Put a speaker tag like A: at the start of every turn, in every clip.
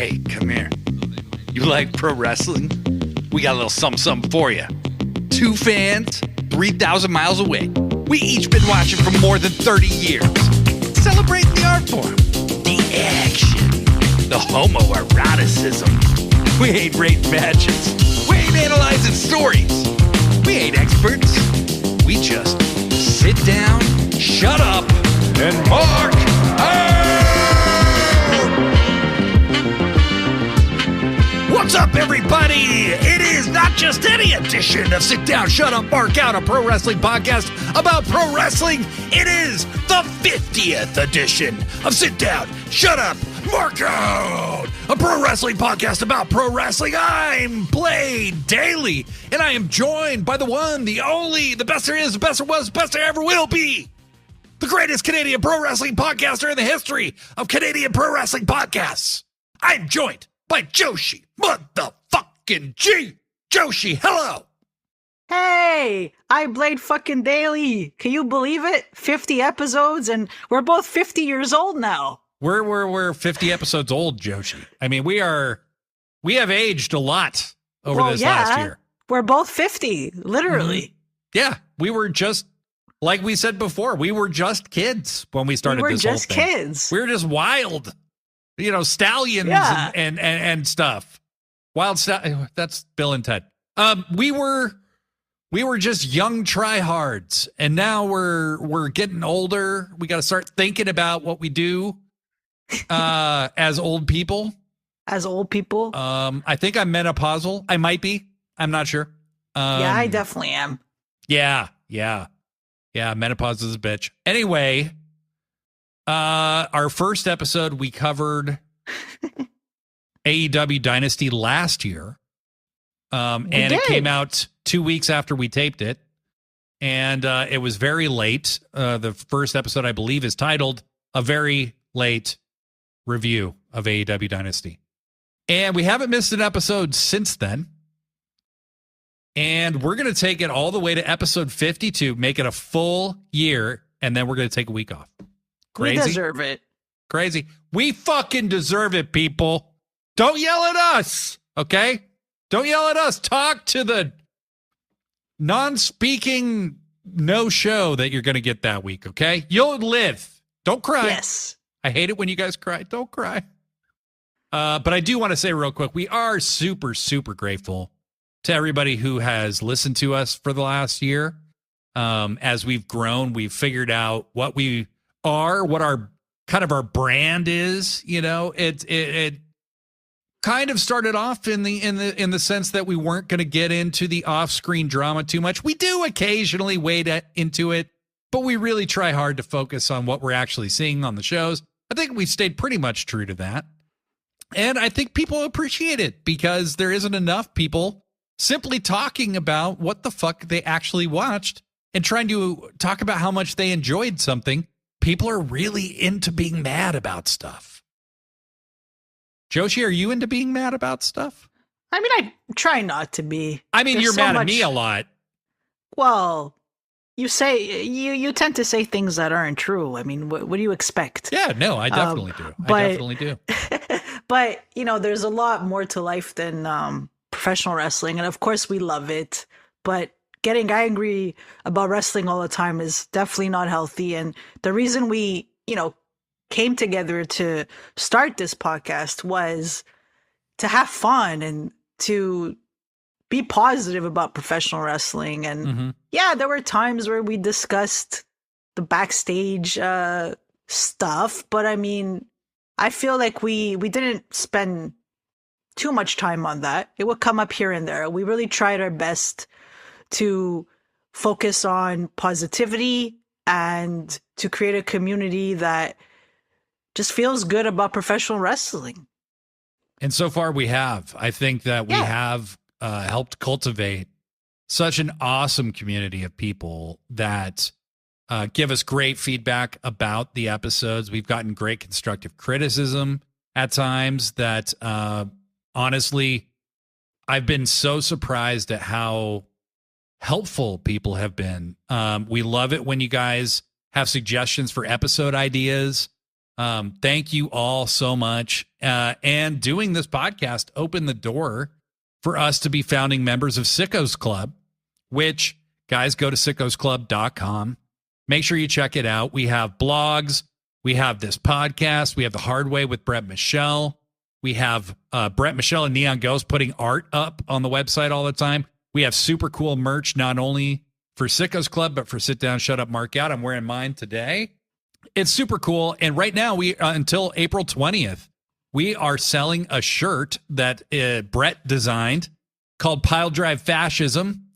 A: Hey, come here. You like pro wrestling? We got a little something for you. Two fans, 3,000 miles away. We each been watching for more than 30 years. Celebrating the art form, the action, the homoeroticism. We ain't rating matches. We ain't analyzing stories. We ain't experts. We just sit down, shut up, and mark out! What's up, everybody? It is not just any edition of Sit Down, Shut Up, Mark Out, a pro wrestling podcast about pro wrestling. It is the 50th edition of Sit Down, Shut Up, Mark Out, a pro wrestling podcast about pro wrestling. I'm Blade Daly, and I am joined by the one, the only, the best there is, the best there was, the best there ever will be, the greatest Canadian pro wrestling podcaster in the history of Canadian pro wrestling podcasts. I'm joined by Joshi, motherfucking G. Joshi, hello.
B: Hey, I Blade fucking Daly. Can you believe it? 50 episodes, and we're both 50 years old now.
A: We're 50 episodes old, Joshi. I mean, we have aged a lot over this last year.
B: We're both 50, literally.
A: Mm-hmm. Yeah, we were just, like we said before, we were just kids when we started this whole thing.
B: We were just kids.
A: We were just wild, stallions and stuff. That's Bill and Ted. We were just young tryhards, and now we're getting older. We got to start thinking about what we do as old people.
B: As old people?
A: I think I'm menopausal. I might be. I'm not sure.
B: Yeah, I definitely am.
A: Yeah. Menopause is a bitch. Anyway, our first episode, we covered AEW Dynasty last year. It came out 2 weeks after we taped it. And it was very late. The first episode, I believe, is titled A Very Late Review of AEW Dynasty. And we haven't missed an episode since then. And we're going to take it all the way to episode 52, make it a full year, and then we're going to take a week off. Crazy?
B: We deserve it.
A: Crazy. We fucking deserve it, people. Don't yell at us, okay? Don't yell at us. Talk to the non-speaking no-show that you're going to get that week, okay? You'll live. Don't cry.
B: Yes.
A: I hate it when you guys cry. Don't cry. But I do want to say real quick, we are super, super grateful to everybody who has listened to us for the last year. As we've grown, we've figured out what we are, what our kind of our brand is. It kind of started off in the sense that we weren't going to get into the off-screen drama too much. We do occasionally wade into it, but we really try hard to focus on what we're actually seeing on the shows. I think we stayed pretty much true to that. And I think people appreciate it because there isn't enough people simply talking about what the fuck they actually watched and trying to talk about how much they enjoyed something. People are really into being mad about stuff. Joshi, are you into being mad about stuff?
B: I mean, I try not to be.
A: I mean, you're mad at me a lot.
B: Well, you tend to say things that aren't true. I mean, what do you expect?
A: Yeah, no, I definitely do. I definitely do.
B: But, there's a lot more to life than professional wrestling. And of course, we love it. But getting angry about wrestling all the time is definitely not healthy. And the reason we, came together to start this podcast was to have fun and to be positive about professional wrestling. And there were times where we discussed the backstage stuff, but I mean, I feel like we didn't spend too much time on that. It would come up here and there. We really tried our best to focus on positivity and to create a community that just feels good about professional wrestling.
A: And so far we have. I think that we have helped cultivate such an awesome community of people that give us great feedback about the episodes. We've gotten great constructive criticism at times that honestly, I've been so surprised at how helpful people have been. We love it when you guys have suggestions for episode ideas. Thank you all so much. And doing this podcast opened the door for us to be founding members of Sickos Club, which, guys, go to sickosclub.com. Make sure you check it out. We have blogs. We have this podcast. We have The Hard Way with Brett Michelle. We have Brett Michelle and Neon Ghost putting art up on the website all the time. We have super cool merch, not only for Sickos Club, but for Sit Down, Shut Up, Mark Out. I'm wearing mine today. It's super cool. And right now, we until April 20th, we are selling a shirt that Brett designed called Pile Drive Fascism,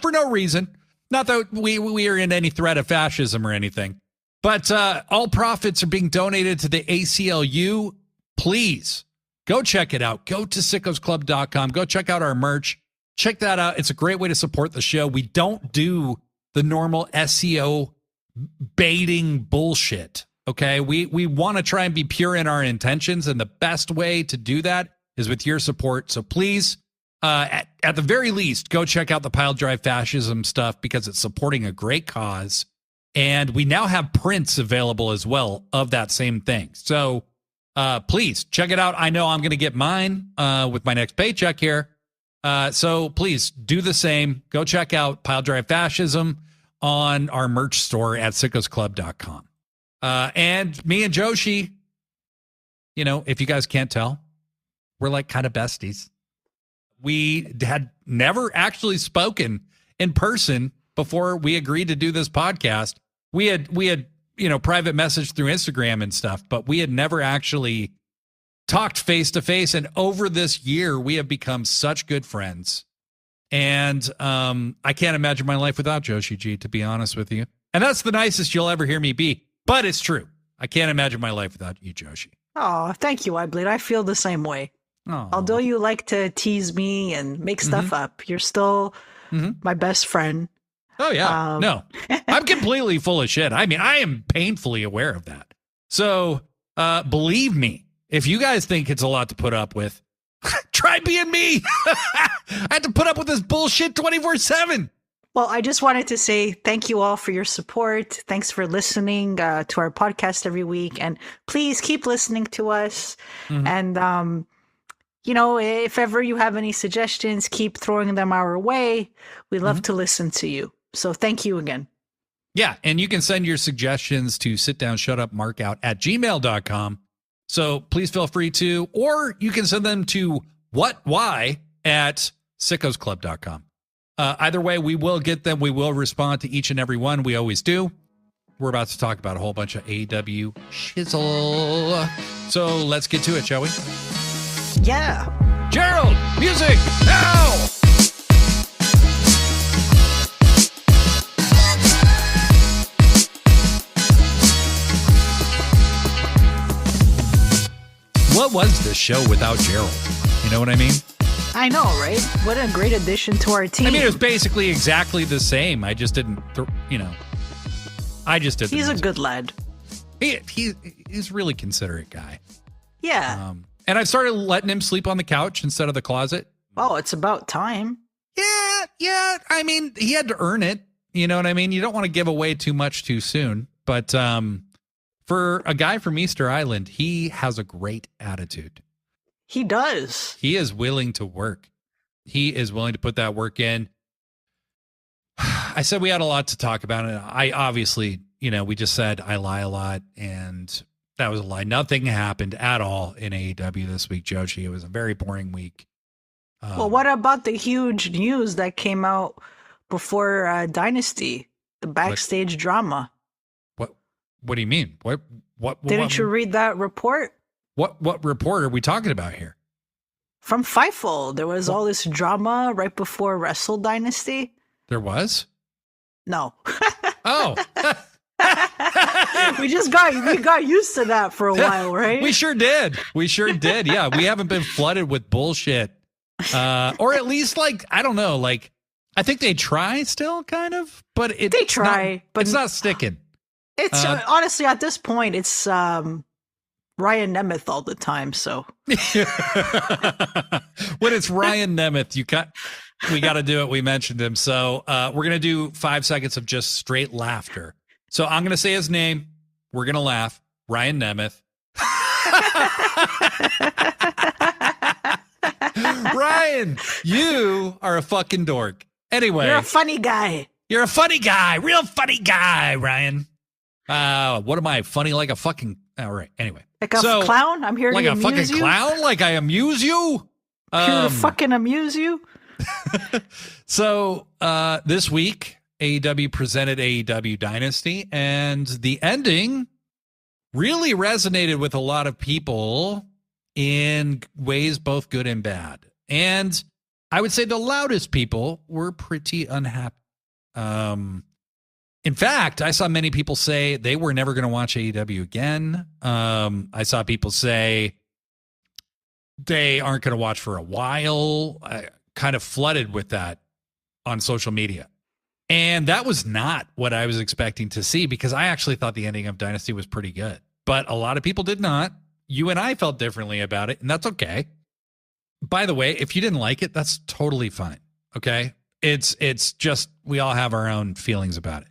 A: for no reason. Not that we are in any threat of fascism or anything. But all profits are being donated to the ACLU. Please go check it out. Go to sickosclub.com. Go check out our merch. Check that out. It's a great way to support the show. We don't do the normal SEO baiting bullshit. Okay. We want to try and be pure in our intentions. And the best way to do that is with your support. So please, at the very least, go check out the Pile Drive Fascism stuff because it's supporting a great cause. And we now have prints available as well of that same thing. So please check it out. I know I'm going to get mine with my next paycheck here. So please do the same. Go check out Pile Drive Fascism on our merch store at sickosclub.com. And me and Joshi, if you guys can't tell, we're like kind of besties. We had never actually spoken in person before we agreed to do this podcast. We had private message through Instagram and stuff, but we had never actually talked face to face. And over this year, we have become such good friends. And I can't imagine my life without Joshi G, to be honest with you. And that's the nicest you'll ever hear me be. But it's true. I can't imagine my life without you, Joshi.
B: Oh, thank you, Ibleed. I feel the same way.
A: Aww.
B: Although you like to tease me and make stuff up, you're still my best friend.
A: Oh, yeah. No, I'm completely full of shit. I mean, I am painfully aware of that. So believe me, if you guys think it's a lot to put up with, try being me. I had to put up with this bullshit 24/7.
B: Well, I just wanted to say thank you all for your support. Thanks for listening to our podcast every week. And please keep listening to us. And, if ever you have any suggestions, keep throwing them our way. We love to listen to you. So thank you again.
A: Yeah. And you can send your suggestions to sitdownshutupmarkout@gmail.com. So please feel free to, or you can send them to why@sickosclub.com. Either way, we will get them. We will respond to each and every one. We always do. We're about to talk about a whole bunch of AEW shizzle. So let's get to it, shall we?
B: Yeah.
A: Gerald, music now! What was this show without Gerald? You know what I mean?
B: I know, right? What a great addition to our team.
A: I mean, it was basically exactly the same. I just didn't, I just did.
B: He's a good lad.
A: He's a really considerate guy.
B: Yeah.
A: And I've started letting him sleep on the couch instead of the closet.
B: Oh, it's about time.
A: Yeah. I mean, he had to earn it. You know what I mean? You don't want to give away too much too soon. But for a guy from Easter Island, he has a great attitude.
B: He does.
A: He is willing to work. He is willing to put that work in. I said we had a lot to talk about. And I obviously, we just said I lie a lot. And that was a lie. Nothing happened at all in AEW this week, Joshi. It was a very boring week.
B: Well, what about the huge news that came out before Dynasty? The backstage drama.
A: What do you mean? What
B: Didn't you read that report?
A: What report are we talking about here?
B: From Fightful. There was all this drama right before Wrestle Dynasty.
A: There was?
B: No.
A: Oh.
B: we got used to that for a while, right?
A: We sure did. Yeah, we haven't been flooded with bullshit. Or at least I don't know, I think they try still kind of, but it's not sticking.
B: It's honestly at this point it's Ryan Nemeth all the time, so
A: when it's Ryan Nemeth, we got to do it. We mentioned him, so we're gonna do 5 seconds of just straight laughter. So I'm gonna say his name. We're gonna laugh. Ryan Nemeth. Ryan, you are a fucking dork. Anyway.
B: You're a funny guy.
A: You're a funny guy. Real funny guy, Ryan. What am I? Funny like a fucking... All right. Anyway.
B: Like a clown? I'm here to amuse you?
A: Like a fucking clown? Like I amuse you?
B: Here to fucking amuse you?
A: So this week, AEW presented AEW Dynasty, and the ending really resonated with a lot of people in ways both good and bad. And I would say the loudest people were pretty unhappy. In fact, I saw many people say they were never going to watch AEW again. I saw people say they aren't going to watch for a while. I kind of flooded with that on social media. And that was not what I was expecting to see, because I actually thought the ending of Dynasty was pretty good. But a lot of people did not. You and I felt differently about it, and that's okay. By the way, if you didn't like it, that's totally fine. Okay? It's just we all have our own feelings about it.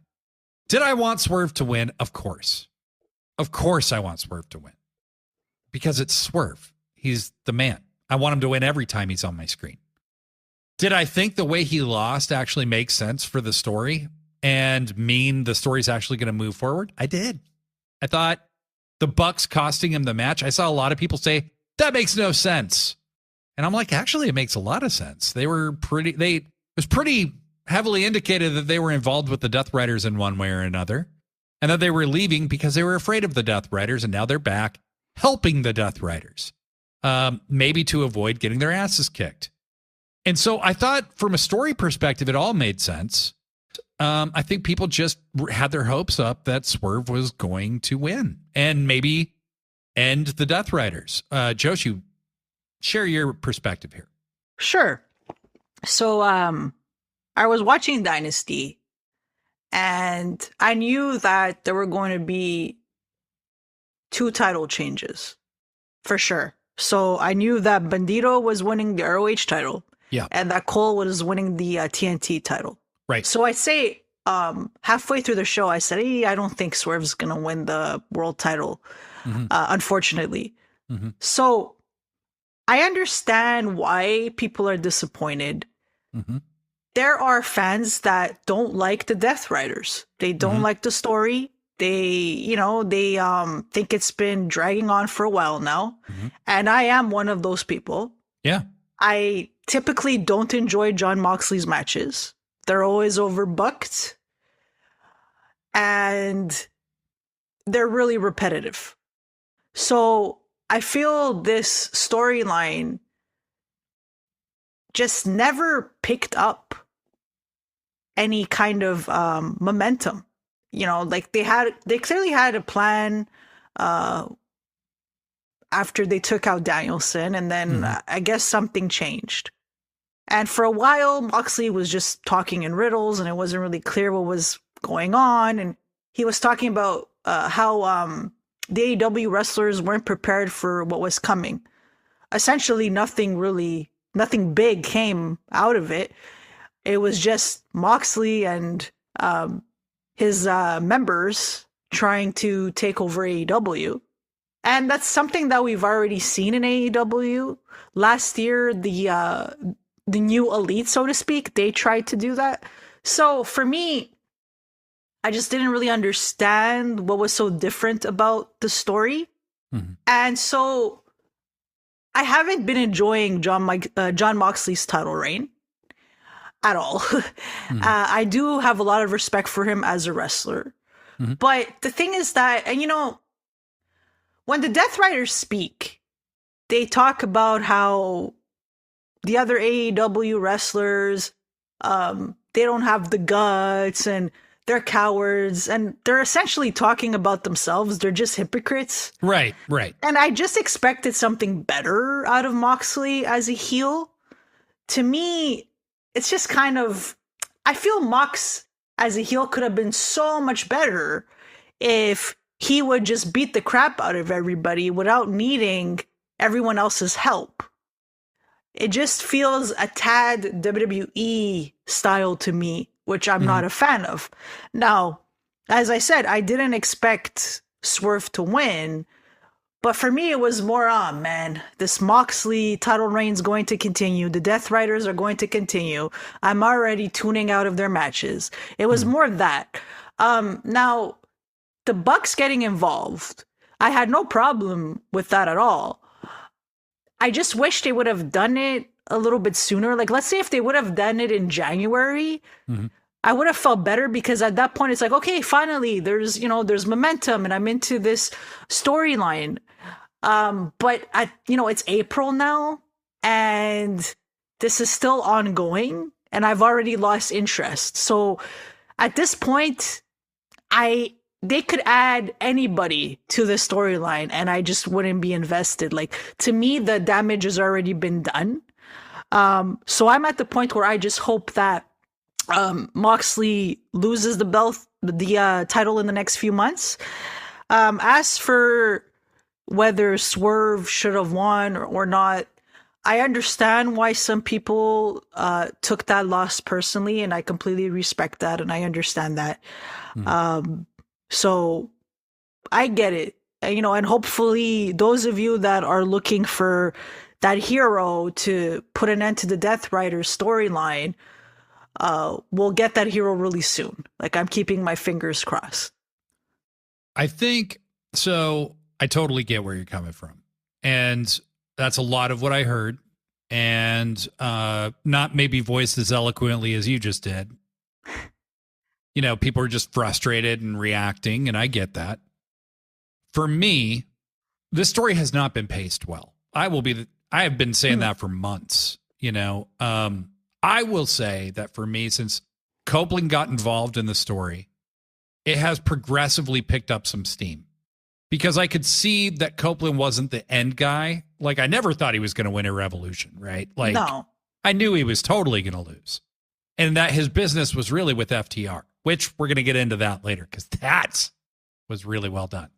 A: Did I want Swerve to win? Of course. Of course I want Swerve to win. Because it's Swerve. He's the man. I want him to win every time he's on my screen. Did I think the way he lost actually makes sense for the story and mean the story's actually going to move forward? I did. I thought the Bucks costing him the match, I saw a lot of people say, that makes no sense. And I'm like, actually, it makes a lot of sense. It was pretty heavily indicated that they were involved with the Death Riders in one way or another, and that they were leaving because they were afraid of the Death Riders, and now they're back helping the Death Riders, maybe to avoid getting their asses kicked. And so I thought from a story perspective, it all made sense. I think people just had their hopes up that Swerve was going to win and maybe end the Death Riders. Joshi, share your perspective here.
B: Sure. So I was watching Dynasty, and I knew that there were going to be 2 title changes for sure. So I knew that Bandito was winning the ROH title.
A: Yeah.
B: And that Cole was winning the TNT title.
A: Right.
B: So I say halfway through the show, I said, hey, I don't think Swerve's going to win the world title, unfortunately. Mm-hmm. So I understand why people are disappointed. Mm-hmm. There are fans that don't like the Death Riders. They don't like the story. They think it's been dragging on for a while now. Mm-hmm. And I am one of those people.
A: Yeah.
B: I typically don't enjoy Jon Moxley's matches. They're always overbooked. And they're really repetitive. So I feel this storyline just never picked up any kind of momentum. You know, like they clearly had a plan after they took out Danielson, and then I guess something changed. And for a while, Moxley was just talking in riddles, and it wasn't really clear what was going on. And he was talking about how the AEW wrestlers weren't prepared for what was coming. Essentially, nothing big came out of it. It was just Moxley and his members trying to take over AEW. And that's something that we've already seen in AEW. Last year, the new elite, so to speak, they tried to do that. So for me, I just didn't really understand what was so different about the story. Mm-hmm. And so I haven't been enjoying Jon Moxley's title reign at all. Mm-hmm. I do have a lot of respect for him as a wrestler. Mm-hmm. But the thing is that, and when the Death Riders speak, they talk about how the other AEW wrestlers, they don't have the guts and they're cowards, and they're essentially talking about themselves. They're just hypocrites.
A: Right, right.
B: And I just expected something better out of Moxley as a heel. To me, it's just kind of, I feel Mox as a heel could have been so much better if he would just beat the crap out of everybody without needing everyone else's help. It just feels a tad WWE style to me, which I'm not a fan of. Now, as I said, I didn't expect Swerve to win. But for me, it was more on, man, this Moxley title reign's going to continue. The Death Riders are going to continue. I'm already tuning out of their matches. It was more of that. Now, the Bucks getting involved, I had no problem with that at all. I just wish they would have done it a little bit sooner. Like, let's say if they would have done it in January, I would have felt better, because at that point it's like, okay, finally there's momentum and I'm into this storyline. But it's April now and this is still ongoing and I've already lost interest. So at this point, they could add anybody to the storyline and I just wouldn't be invested. Like, to me, the damage has already been done. So I'm at the point where I just hope that Moxley loses the belt, the title in the next few months. As for whether Swerve should have won or not, I understand why some people took that loss personally, and I completely respect that and I understand that. So I get it, and hopefully those of you that are looking for that hero to put an end to the Death Riders storyline, we'll get that hero really soon. Like, I'm keeping my fingers crossed.
A: I think so. I totally get where you're coming from. And that's a lot of what I heard. And not maybe voiced as eloquently as you just did. People are just frustrated and reacting, and I get that. For me, this story has not been paced well. I have been saying that for months, I will say that for me, since Copeland got involved in the story, it has progressively picked up some steam, because I could see that Copeland wasn't the end guy. Like, I never thought he was going to win a Revolution, right? Like, no. I knew he was totally going to lose, and that his business was really with FTR, which we're going to get into that later, because that was really well done.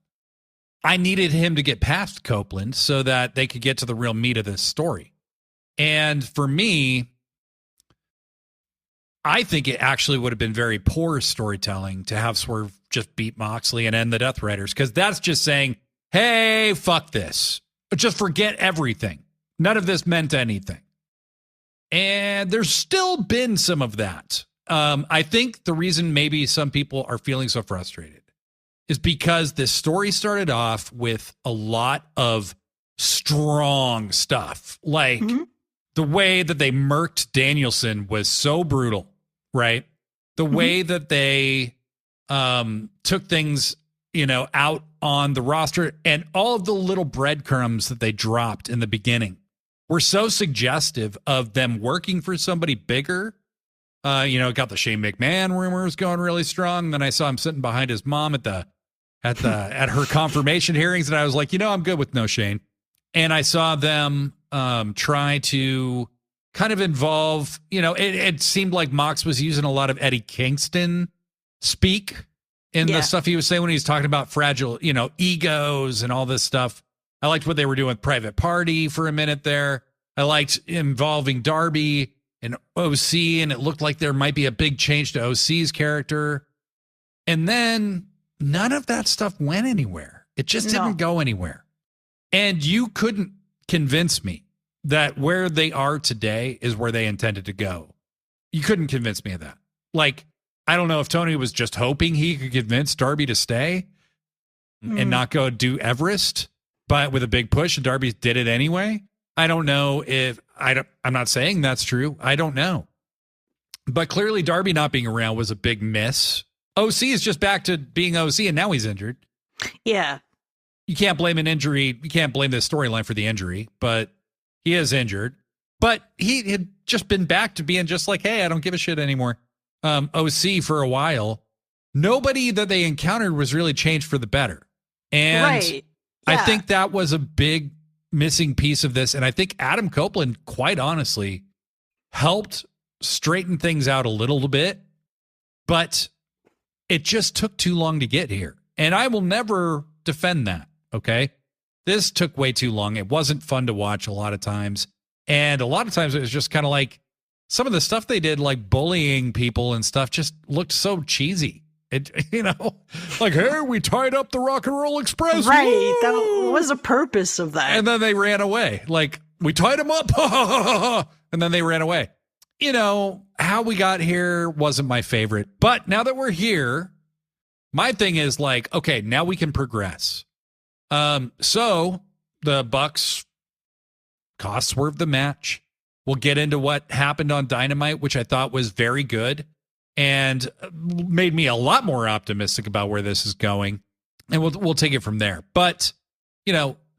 A: I needed him to get past Copeland so that they could get to the real meat of this story. And for me, I think it actually would have been very poor storytelling to have Swerve just beat Moxley and end the Death Riders, because that's just saying, hey, fuck this. Just forget everything. None of this meant anything. And there's still been some of that. I think the reason maybe some people are feeling so frustrated is because this story started off with a lot of strong stuff. Like, the way that they murked Danielson was so brutal, right? The way that they took things, out on the roster, and all of the little breadcrumbs that they dropped in the beginning were so suggestive of them working for somebody bigger. Got the Shane McMahon rumors going really strong. Then I saw him sitting behind his mom at her confirmation hearings, and I was like, I'm good with no Shane. And I saw them try to kind of involve, it seemed like Mox was using a lot of Eddie Kingston speak in the stuff he was saying when he was talking about fragile, egos and all this stuff. I liked what they were doing with Private Party for a minute there. I liked involving Darby and OC, and it looked like there might be a big change to OC's character. And then none of that stuff went anywhere. It just didn't go anywhere. And you couldn't convince me that where they are today is where they intended to go. You couldn't convince me of that. Like, I don't know if Tony was just hoping he could convince Darby to stay and not go do Everest, but with a big push, and Darby did it anyway. I don't know if I'm not saying that's true. I don't know. But clearly Darby not being around was a big miss. OC is just back to being OC, and now he's injured.
B: Yeah.
A: You can't blame an injury. You can't blame the storyline for the injury, but he is injured. But he had just been back to being just like, hey, I don't give a shit anymore. OC for a while. Nobody that they encountered was really changed for the better. And I think that was a big missing piece of this. And I think Adam Copeland, quite honestly, helped straighten things out a little bit, but it just took too long to get here. And I will never defend that. Okay. This took way too long. It wasn't fun to watch a lot of times. And a lot of times it was just kind of like some of the stuff they did, like bullying people and stuff, just looked so cheesy. It, like, hey, we tied up the Rock and Roll Express.
B: Right.
A: Woo!
B: That was the purpose of that.
A: And then they ran away. Like, we tied them up. And then they ran away. How we got here wasn't my favorite. But now that we're here, my thing is like, okay, now we can progress. So the Bucks cost Swerve the match. We'll get into what happened on Dynamite, which I thought was very good and made me a lot more optimistic about where this is going. And we'll take it from there. But,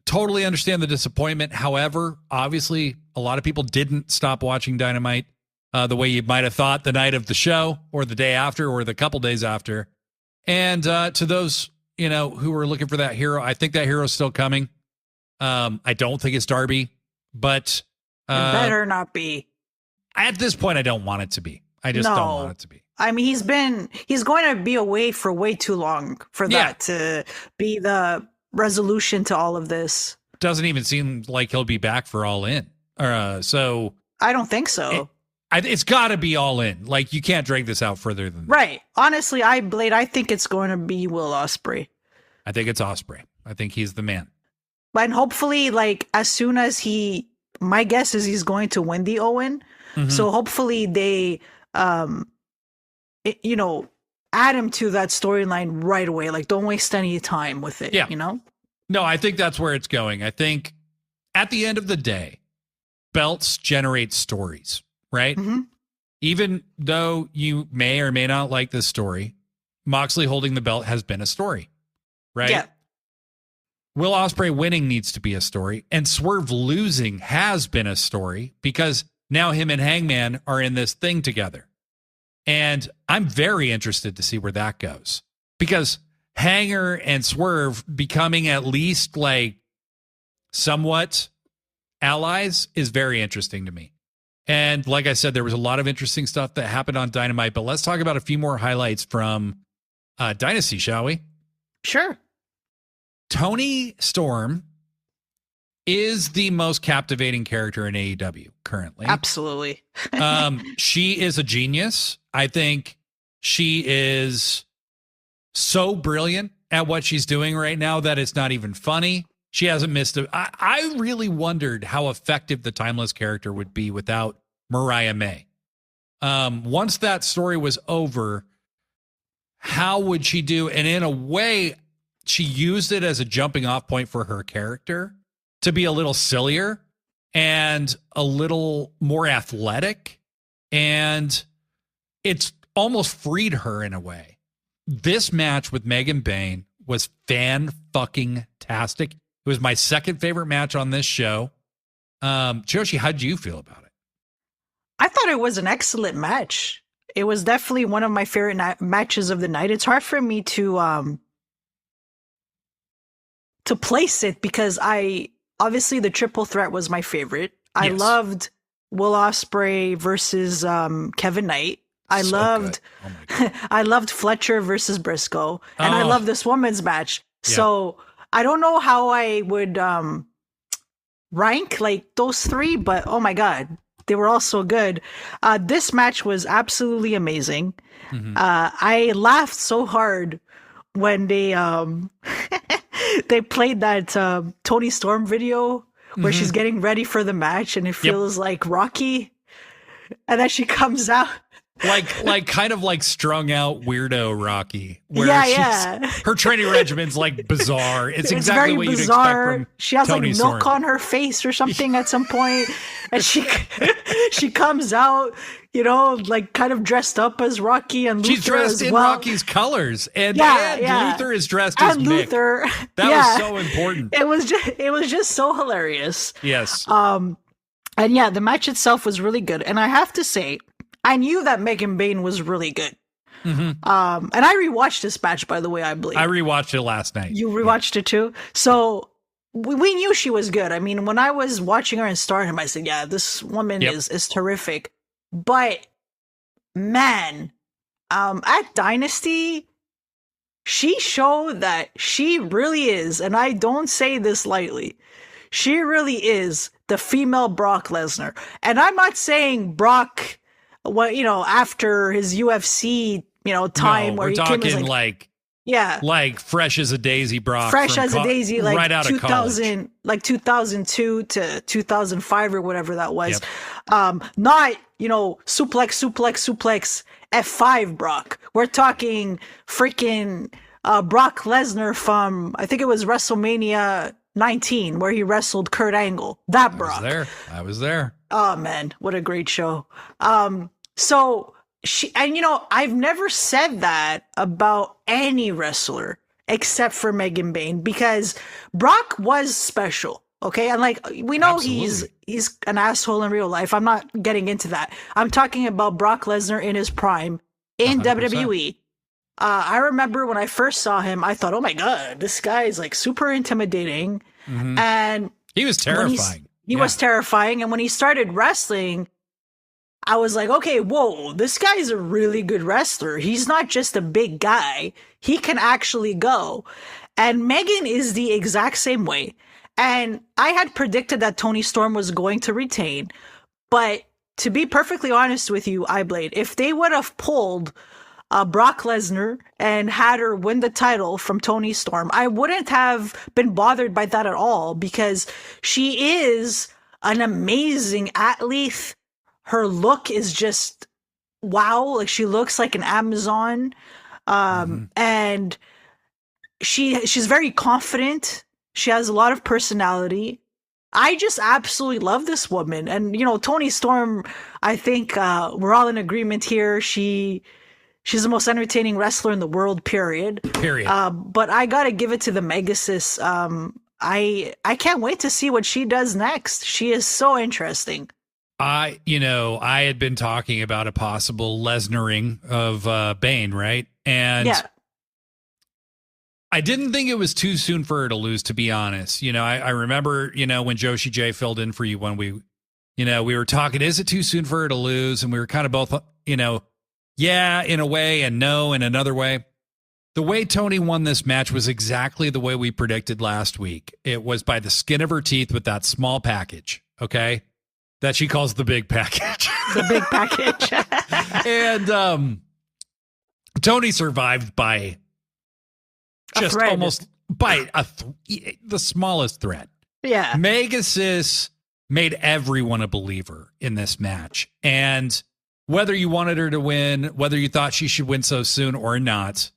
A: totally understand the disappointment. However, obviously, a lot of people didn't stop watching Dynamite the way you might have thought the night of the show or the day after or the couple days after. And to those, who are looking for that hero, I think that hero is still coming. I don't think it's Darby, but
B: it better not be.
A: At this point, I don't want it to be. I just don't want it to be.
B: I mean, he's going to be away for way too long for that to be the resolution to all of this.
A: Doesn't even seem like he'll be back for All In. So
B: I don't think so.
A: It's got to be All In. Like, you can't drag this out further than that.
B: Right. Honestly, I think it's going to be Will Ospreay.
A: I think it's Ospreay. I think he's the man.
B: And hopefully, like, as soon as my guess is he's going to win the Owen. Mm-hmm. So hopefully they, add him to that storyline right away. Like, don't waste any time with it, No,
A: I think that's where it's going. I think at the end of the day, belts generate stories, right? Mm-hmm. Even though you may or may not like this story, Moxley holding the belt has been a story, right?
B: Yeah.
A: Will Ospreay winning needs to be a story, and Swerve losing has been a story because now him and Hangman are in this thing together. And I'm very interested to see where that goes because Hanger and Swerve becoming at least like somewhat allies is very interesting to me. And like I said, there was a lot of interesting stuff that happened on Dynamite, but let's talk about a few more highlights from Dynasty, shall we?
B: Sure.
A: Toni Storm is the most captivating character in AEW currently.
B: Absolutely.
A: She is a genius. I think she is so brilliant at what she's doing right now that it's not even funny. She hasn't missed it. I really wondered how effective the Timeless character would be without Mariah May. Once that story was over, how would she do? And in a way, she used it as a jumping off point for her character to be a little sillier and a little more athletic. And it's almost freed her in a way. This match with Megan Bayne was fan-fucking-tastic. It was my second favorite match on this show. Joshi, how'd you feel about it?
B: I thought it was an excellent match. It was definitely one of my favorite matches of the night. It's hard for me to place it because obviously the triple threat was my favorite. I loved Will Ospreay versus Kevin Knight. I loved Fletcher versus Briscoe, and I love this women's match. Yeah. So I don't know how I would rank like those three, but oh my god, they were all so good. This match was absolutely amazing. Mm-hmm. I laughed so hard when they they played that Toni Storm video where she's getting ready for the match and it feels like Rocky, and then she comes out
A: like kind of like strung out weirdo Rocky, where her training regimen's like bizarre. It's exactly what you'd expect from
B: she has
A: Toni
B: like milk
A: Storm
B: on her face or something at some point, and she comes out, like kind of dressed up as Rocky, and Luther
A: she's dressed in Rocky's colors, and Luther is dressed as
B: Luther.
A: Mick. That was so important.
B: It was just so hilarious.
A: Yes.
B: And the match itself was really good, and I have to say, I knew that Megan Bayne was really good. Mm-hmm. And I rewatched this match, by the way, I believe.
A: I rewatched it last night.
B: You rewatched it too? So we knew she was good. I mean, when I was watching her in Stardom, I said, yeah, this woman is terrific. But man, at Dynasty, she showed that she really is, and I don't say this lightly, she really is the female Brock Lesnar. And I'm not saying Brock, after his UFC time
A: No,
B: where
A: we're
B: Kim is
A: talking like fresh as a daisy, Brock.
B: fresh as a daisy, like
A: right out of
B: 2000, like 2002 to 2005 or whatever that was.
A: Yep.
B: Not suplex F5 Brock. We're talking freaking Brock Lesnar from, I think it was WrestleMania 19 where he wrestled Kurt Angle. That Brock.
A: I was there.
B: Oh man, what a great show. So I've never said that about any wrestler except for Megan Bayne, because Brock was special. Okay. And like, we know
A: Absolutely.
B: he's an asshole in real life. I'm not getting into that. I'm talking about Brock Lesnar in his prime in
A: 100%.
B: WWE. I remember when I first saw him, I thought, oh my God, this guy is like super intimidating.
A: Mhm.
B: And
A: He was terrifying.
B: he was terrifying. And when he started wrestling, I was like, okay, whoa, this guy's a really good wrestler. He's not just a big guy. He can actually go. And Megan is the exact same way. And I had predicted that Toni Storm was going to retain. But to be perfectly honest with you, iBlade, if they would have pulled Brock Lesnar and had her win the title from Toni Storm, I wouldn't have been bothered by that at all, because she is an amazing athlete. Her look is just wow. Like, she looks like an Amazon. And she's very confident. She has a lot of personality. I just absolutely love this woman. And, Toni Storm, I think we're all in agreement here. She's the most entertaining wrestler in the world, period. But I got to give it to the Megasis. I can't wait to see what she does next. She is so interesting.
A: I had been talking about a possible Lesnaring of Bane, right? And I didn't think it was too soon for her to lose, to be honest. I remember, when Joshi J filled in for you when we were talking, is it too soon for her to lose? And we were kind of both, yeah, in a way, and no, in another way. The way Toni won this match was exactly the way we predicted last week. It was by the skin of her teeth with that small package, okay? That she calls the big package.
B: The big package.
A: And Toni survived by just almost by the smallest thread.
B: Yeah.
A: Megasis made everyone a believer in this match. And whether you wanted her to win, whether you thought she should win so soon or not,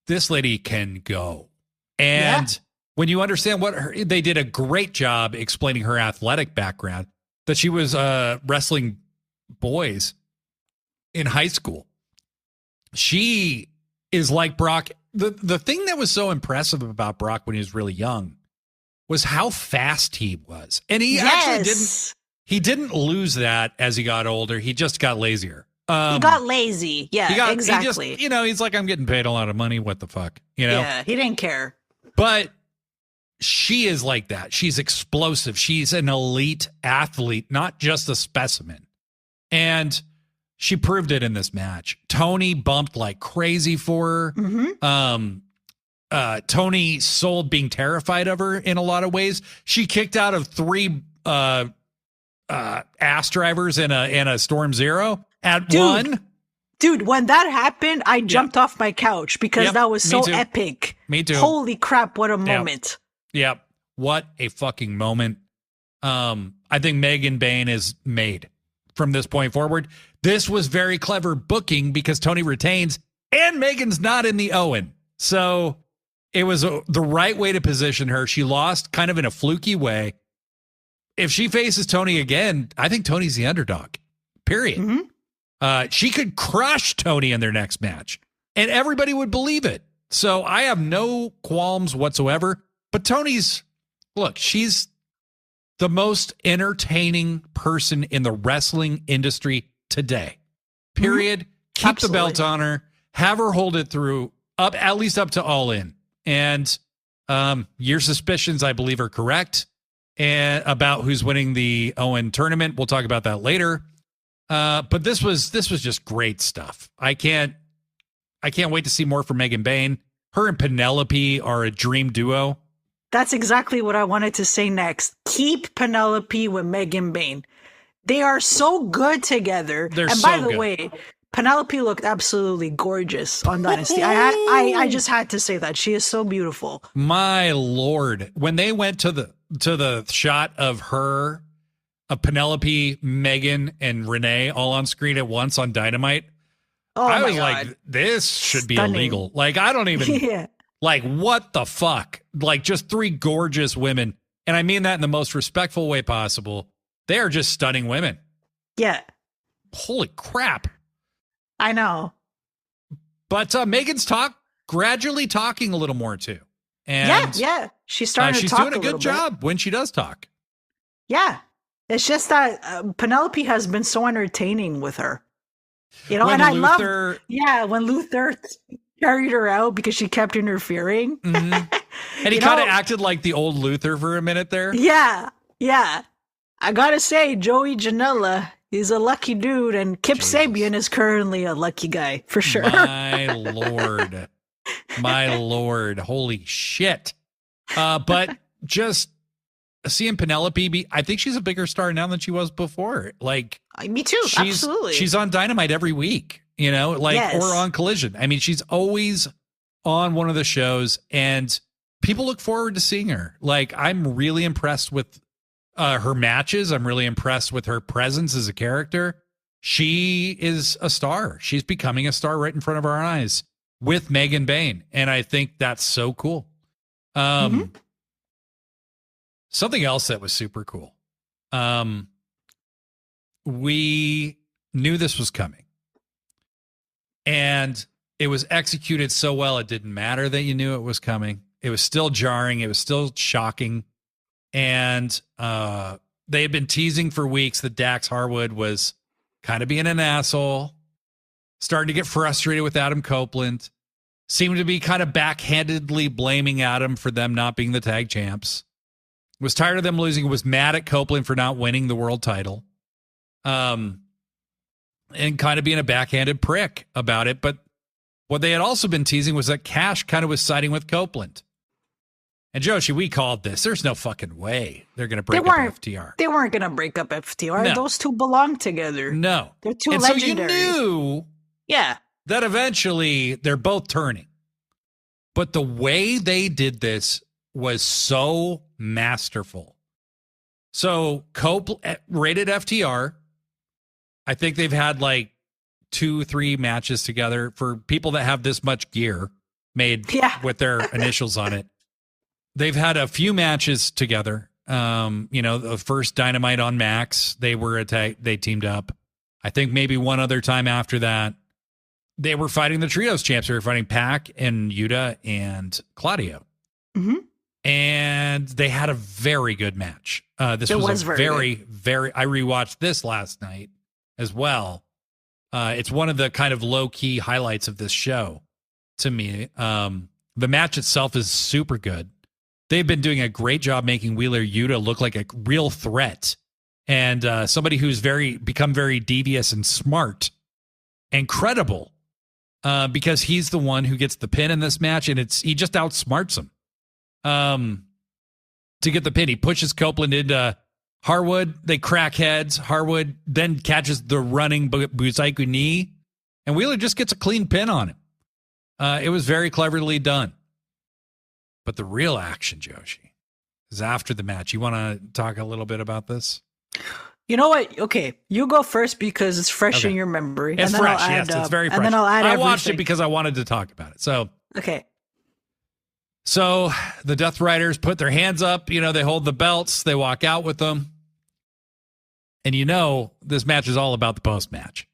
A: this lady can go. And when you understand they did a great job explaining her athletic background, that she was wrestling boys in high school. She is like Brock. The thing that was so impressive about Brock when he was really young was how fast he was. And he actually didn't lose that as he got older. He just got lazier.
B: He got lazy. Yeah, exactly.
A: He just, he's like, I'm getting paid a lot of money. What the fuck?
B: Yeah, he didn't care.
A: But she is like that. She's explosive. She's an elite athlete, not just a specimen. And she proved it in this match. Toni bumped like crazy for her.
B: Mm-hmm.
A: Toni sold being terrified of her in a lot of ways. She kicked out of 3 ass drivers in a Storm Zero at one.
B: Dude, when that happened, I jumped off my couch because that was so epic.
A: Me too.
B: Holy crap, what a moment.
A: Yep. What a fucking moment. I think Megan Bayne is made from this point forward. This was very clever booking because Toni retains and Megan's not in the Owen. So it was the right way to position her. She lost kind of in a fluky way. If she faces Toni again, I think Toni's the underdog, period. Mm-hmm. She could crush Toni in their next match and everybody would believe it. So I have no qualms whatsoever. But she's the most entertaining person in the wrestling industry today. Period. Mm-hmm. Keep the belt on her. Have her hold it through at least up to All In. And your suspicions, I believe, are correct. And about who's winning the Owen tournament, we'll talk about that later. But this was just great stuff. I can't wait to see more from Megan Bayne. Her and Penelope are a dream duo.
B: That's exactly what I wanted to say next. Keep Penelope with Megan Bayne. They are so good together.
A: They're
B: and
A: so
B: by the
A: good.
B: way, Penelope looked absolutely gorgeous on Dynasty. I just had to say that. She is so beautiful.
A: My Lord. When they went to the shot of her, of Penelope, Megan, and Renee all on screen at once on Dynamite, I was like, this should be illegal. Like, I don't even, like, what the fuck? Like, just three gorgeous women. And I mean that in the most respectful way possible. They are just stunning women.
B: Yeah.
A: Holy crap.
B: I know.
A: But Megan's gradually talking a little more too. And
B: yeah. She's starting to
A: she's
B: talk
A: doing a good job when she does talk.
B: Yeah. It's just that Penelope has been so entertaining with her. You know,
A: when
B: and
A: Luther,
B: I love, when Luther carried her out because she kept interfering.
A: Mm-hmm. And he kind of acted like the old Luther for a minute there.
B: Yeah. I gotta say, Joey Janela is a lucky dude, and Kip Sabian is currently a lucky guy, for sure.
A: My Lord. My Lord. Holy shit. But just seeing Penelope I think she's a bigger star now than she was before. Like,
B: me too. Absolutely.
A: She's on Dynamite every week, you know, like, or on Collision. I mean, she's always on one of the shows, and people look forward to seeing her. Like, I'm really impressed with her matches. I'm really impressed with her presence as a character. She is a star. She's becoming a star right in front of our eyes with Megan Bain. And I think that's so cool. Something else that was super cool. We knew this was coming, and it was executed so well. It didn't matter that you knew it was coming. It was still jarring. It was still shocking. And they had been teasing for weeks that Dax Harwood was kind of being an asshole, starting to get frustrated with Adam Copeland, seemed to be kind of backhandedly blaming Adam for them not being the tag champs, was tired of them losing, was mad at Copeland for not winning the world title, and kind of being a backhanded prick about it. But what they had also been teasing was that Cash kind of was siding with Copeland. And Joshi, we called this. There's no fucking way they're going to break up FTR.
B: They weren't going to break up FTR.
A: No.
B: Those two belong together.
A: No.
B: They're two legendaries.
A: So you knew that eventually they're both turning. But the way they did this was so masterful. So Cope rated FTR. I think they've had like 2-3 matches together for people that have this much gear made with their initials on it. They've had a few matches together. You know, the first Dynamite on Max, they teamed up. I think maybe one other time after that, they were fighting the Trios champs. They were fighting Pac and Yuta and Claudio. Mm-hmm. And they had a very good match. This was very, I rewatched this last night as well. It's one of the kind of low-key highlights of this show to me. The match itself is super good. They've been doing a great job making Wheeler Yuta look like a real threat and somebody who's become very devious and smart and credible because he's the one who gets the pin in this match, and he just outsmarts him to get the pin. He pushes Copeland into Harwood. They crack heads. Harwood then catches the running Busaiku knee, and Wheeler just gets a clean pin on him. It was very cleverly done. But the real action, Joshi, is after the match. You want to talk a little bit about this?
B: You know what? Okay, you go first because it's fresh in your memory.
A: It's fresh, yes. It's very fresh.
B: And then I'll add
A: I watched it because I wanted to talk about it. So the Death Riders put their hands up. You know, they hold the belts. They walk out with them. And you know, this match is all about the post-match.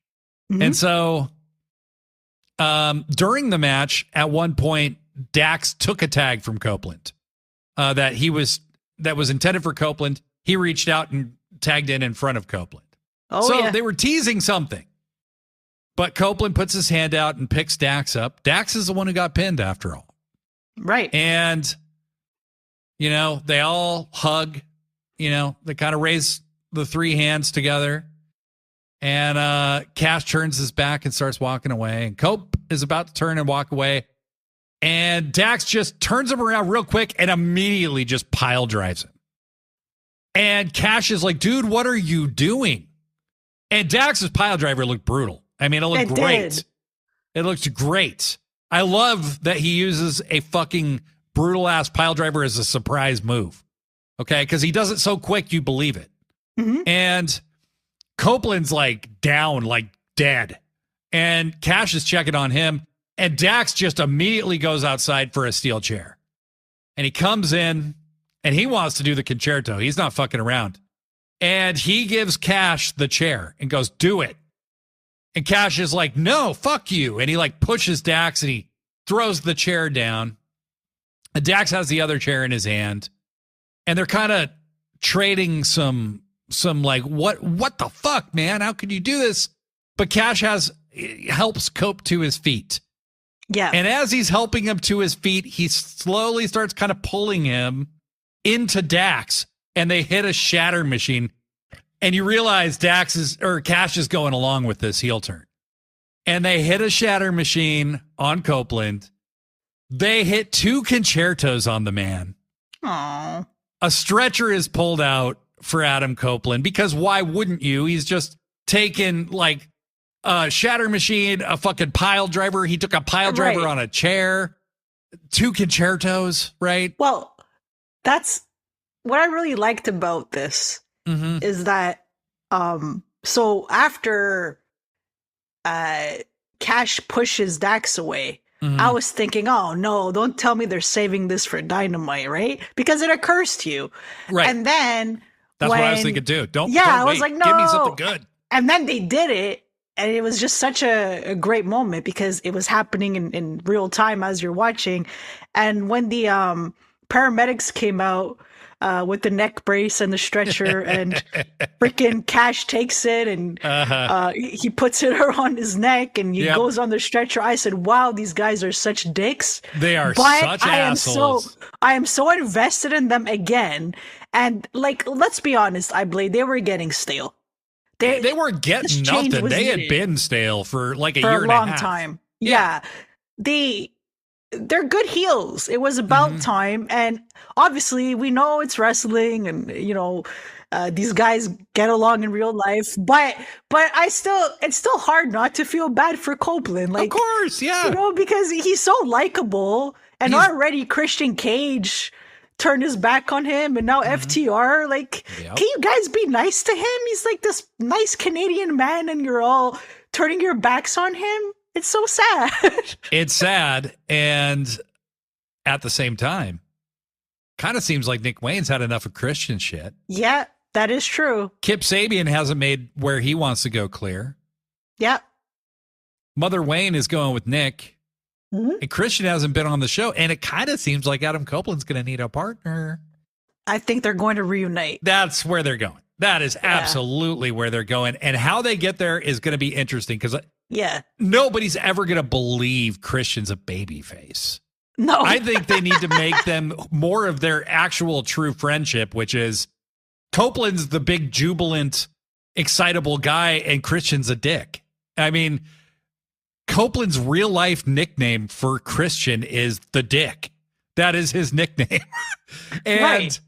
A: Mm-hmm. And so during the match, at one point, Dax took a tag from Copeland that was intended for Copeland. He reached out and tagged in front of Copeland. They were teasing something. But Copeland puts his hand out and picks Dax up. Dax is the one who got pinned after all.
B: Right.
A: And, you know, they all hug. You know, they kind of raise the three hands together. And Cash turns his back and starts walking away. And Cope is about to turn and walk away. And Dax just turns him around real quick and immediately just pile drives him. And Cash is like, dude, what are you doing? And Dax's pile driver looked brutal. I mean, it looked great.
B: did.
A: It looked great. I love that he uses a fucking brutal ass pile driver as a surprise move. Okay, because he does it so quick you believe it.
B: Mm-hmm.
A: And Copeland's like down, like dead. And Cash is checking on him. And Dax just immediately goes outside for a steel chair. And he comes in and he wants to do the concerto. He's not fucking around. And he gives Cash the chair and goes, do it. And Cash is like, no, fuck you. And he like pushes Dax and he throws the chair down. And Dax has the other chair in his hand. And they're kind of trading some like, what the fuck, man? How could you do this? But Cash helps Cope to his feet.
B: Yeah.
A: And as he's helping him to his feet, he slowly starts kind of pulling him into Dax. And they hit a shatter machine. And you realize Cash is going along with this heel turn. And they hit a shatter machine on Copeland. They hit 2 concertos on the man.
B: Aww.
A: A stretcher is pulled out for Adam Copeland because why wouldn't you? He's just taken like a shatter machine, a fucking pile driver. He took a pile driver on a chair, 2 concertos, right?
B: Well, that's what I really liked about this is that so after Cash pushes Dax away, I was thinking, oh no, don't tell me they're saving this for Dynamite, right? Because it occurs to you.
A: Right.
B: And then
A: that's what I was thinking too. Don't
B: I was
A: wait.
B: like, no.
A: Give me something good.
B: And then they did it. And it was just such a great moment because it was happening in real time as you're watching. And when the paramedics came out with the neck brace and the stretcher and freaking Cash takes it and he puts it around his neck and he goes on the stretcher. I said, wow, these guys are such dicks.
A: They are such assholes.
B: I am so invested in them again. And like, let's be honest, they were getting stale.
A: They weren't getting nothing. They had been stale for like a year and a half.
B: For a long time. Yeah. They're good heels. It was about time. And obviously we know it's wrestling and, you know, these guys get along in real life, but it's still hard not to feel bad for Copeland. Like,
A: of course. Yeah.
B: You know, because he's so likable and already Christian Cage turned his back on him and now FTR, like, can you guys be nice to him? He's like this nice Canadian man and you're all turning your backs on him. It's so sad.
A: It's sad. And at the same time, kind of seems like Nick Wayne's had enough of Christian shit.
B: Yeah, that is true.
A: Kip Sabian hasn't made where he wants to go clear.
B: Yeah.
A: Mother Wayne is going with Nick. And Christian hasn't been on the show. And it kind of seems like Adam Copeland's going to need a partner.
B: I think they're going to reunite.
A: That's where they're going. That is absolutely where they're going. And how they get there is going to be interesting because nobody's ever going to believe Christian's a babyface.
B: No.
A: I think they need to make them more of their actual true friendship, which is Copeland's the big, jubilant, excitable guy and Christian's a dick. I mean, Copeland's real life nickname for Christian is the Dick. That is his nickname. And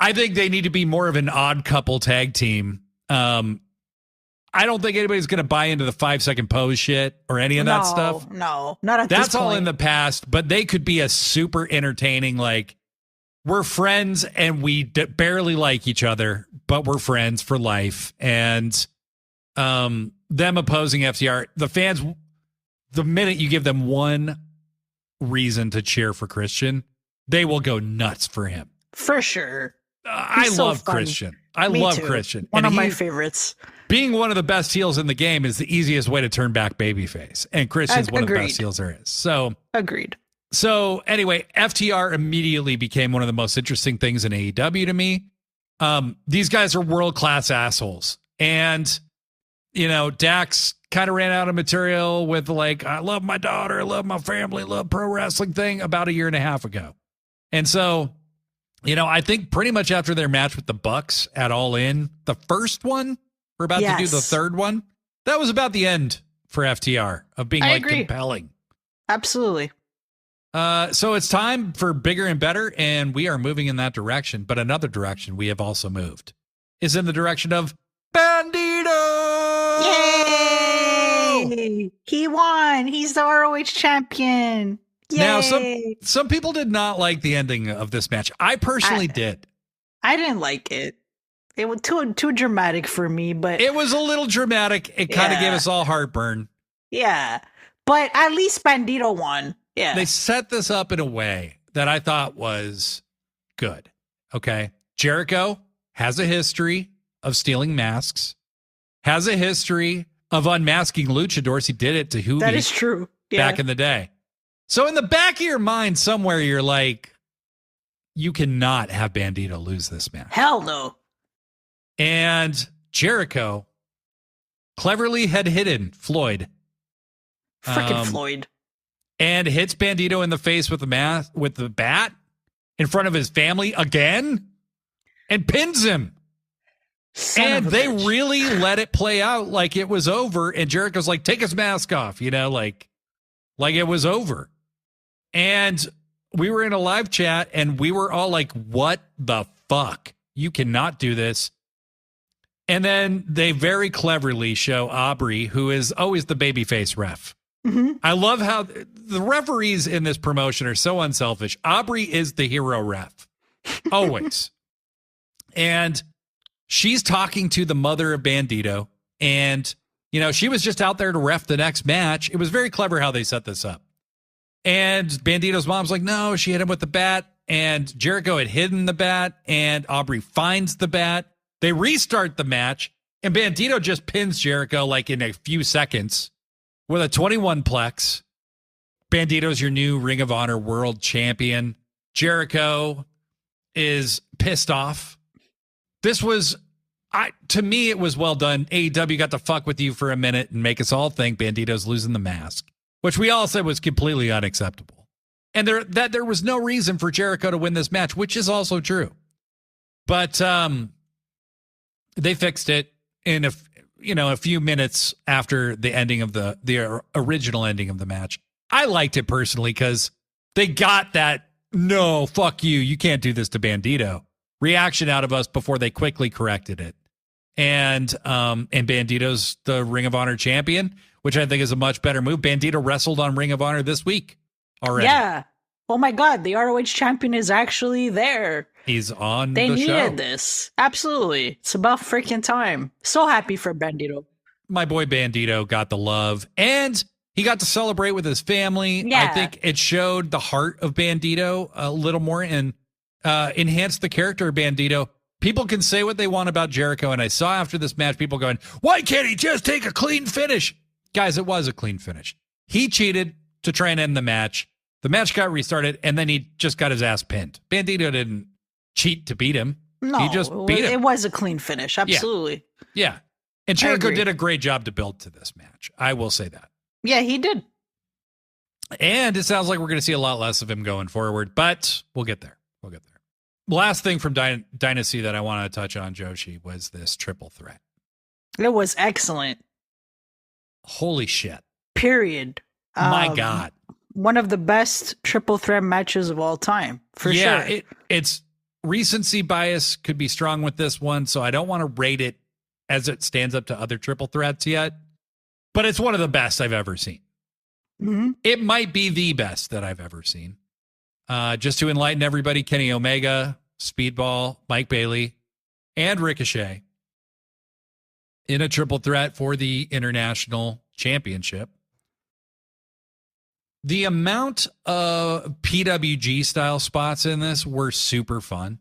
A: I think they need to be more of an odd couple tag team. I don't think anybody's going to buy into the 5-second pose shit or any of that stuff.
B: No, not at this point.
A: That's all in the past, but they could be a super entertaining, like, we're friends and we barely like each other, but we're friends for life. And them opposing FTR, the fans, the minute you give them one reason to cheer for Christian, they will go nuts for him.
B: For sure.
A: I love Christian. I love Christian.
B: One of my favorites.
A: Being one of the best heels in the game is the easiest way to turn back babyface. And Christian's one of the best heels there is. So
B: agreed.
A: So anyway, FTR immediately became one of the most interesting things in AEW to me. These guys are world-class assholes. And, you know, Dax kind of ran out of material with like, I love my daughter, I love my family, love pro wrestling thing about a year and a half ago. And so, you know, I think pretty much after their match with the Bucks at All In, the first one, we're about to do the third one. That was about the end for FTR of being compelling.
B: Absolutely.
A: So it's time for bigger and better, and we are moving in that direction. But another direction we have also moved is in the direction of Bandito.
B: Yay! Yay! He won. He's the ROH champion. Yay!
A: Now, some people did not like the ending of this match. I personally did.
B: I didn't like it. It was too dramatic for me, but
A: it was a little dramatic. It kind of gave us all heartburn.
B: Yeah, but at least Bandito won. Yeah,
A: they set this up in a way that I thought was good. Okay, Jericho has a history of stealing masks, has a history of unmasking luchadors. He did it to Hoovy.
B: That is true.
A: Back in the day. So in the back of your mind somewhere, you're like, you cannot have Bandito lose this match.
B: Hell no.
A: And Jericho cleverly had hidden Floyd.
B: Freaking Floyd.
A: And hits Bandito in the face with the bat in front of his family again and pins him. And they really let it play out like it was over. And Jericho's like, take his mask off, like it was over. And we were in a live chat and we were all like, what the fuck? You cannot do this. And then they very cleverly show Aubrey, who is always the babyface ref.
B: Mm-hmm.
A: I love how the referees in this promotion are so unselfish. Aubrey is the hero ref. Always. And she's talking to the mother of Bandito. And, she was just out there to ref the next match. It was very clever how they set this up. And Bandito's mom's like, no, she hit him with the bat. And Jericho had hidden the bat. And Aubrey finds the bat. They restart the match. And Bandito just pins Jericho like in a few seconds with a 21 plex. Bandito's your new Ring of Honor world champion. Jericho is pissed off. This was, to me, it was well done. AEW got to fuck with you for a minute and make us all think Bandito's losing the mask, which we all said was completely unacceptable. And there was no reason for Jericho to win this match, which is also true. But they fixed it in a few minutes after the ending of the original ending of the match. I liked it personally because they got that, no, fuck you, you can't do this to Bandito reaction out of us before they quickly corrected it. And Bandito's the Ring of Honor champion, which I think is a much better move. Bandito wrestled on Ring of Honor this week already.
B: Yeah. Oh my God, the ROH champion is actually there.
A: He's on the show.
B: They needed this. Absolutely. It's about freaking time. So happy for Bandito.
A: My boy Bandito got the love, and he got to celebrate with his family.
B: Yeah.
A: I think it showed the heart of Bandito a little more and enhanced the character of Bandito. People can say what they want about Jericho, and I saw after this match people going, why can't he just take a clean finish? Guys, it was a clean finish. He cheated to try and end the match. The match got restarted, and then he just got his ass pinned. Bandito didn't cheat to beat him.
B: No,
A: he just beat him.
B: It was a clean finish. Absolutely.
A: Yeah. And Jericho did a great job to build to this match. I will say that.
B: Yeah, he did.
A: And it sounds like we're going to see a lot less of him going forward, but we'll get there. Last thing from Dynasty that I want to touch on, Joshi, was this triple threat.
B: It was excellent.
A: Holy shit.
B: Period.
A: My God.
B: One of the best triple threat matches of all time, for sure.
A: Yeah, it's recency bias could be strong with this one, so I don't want to rate it as it stands up to other triple threats yet, but it's one of the best I've ever seen.
B: Mm-hmm.
A: It might be the best that I've ever seen. Just to enlighten everybody, Kenny Omega, Speedball, Mike Bailey, and Ricochet in a triple threat for the International Championship. The amount of PWG style spots in this were super fun.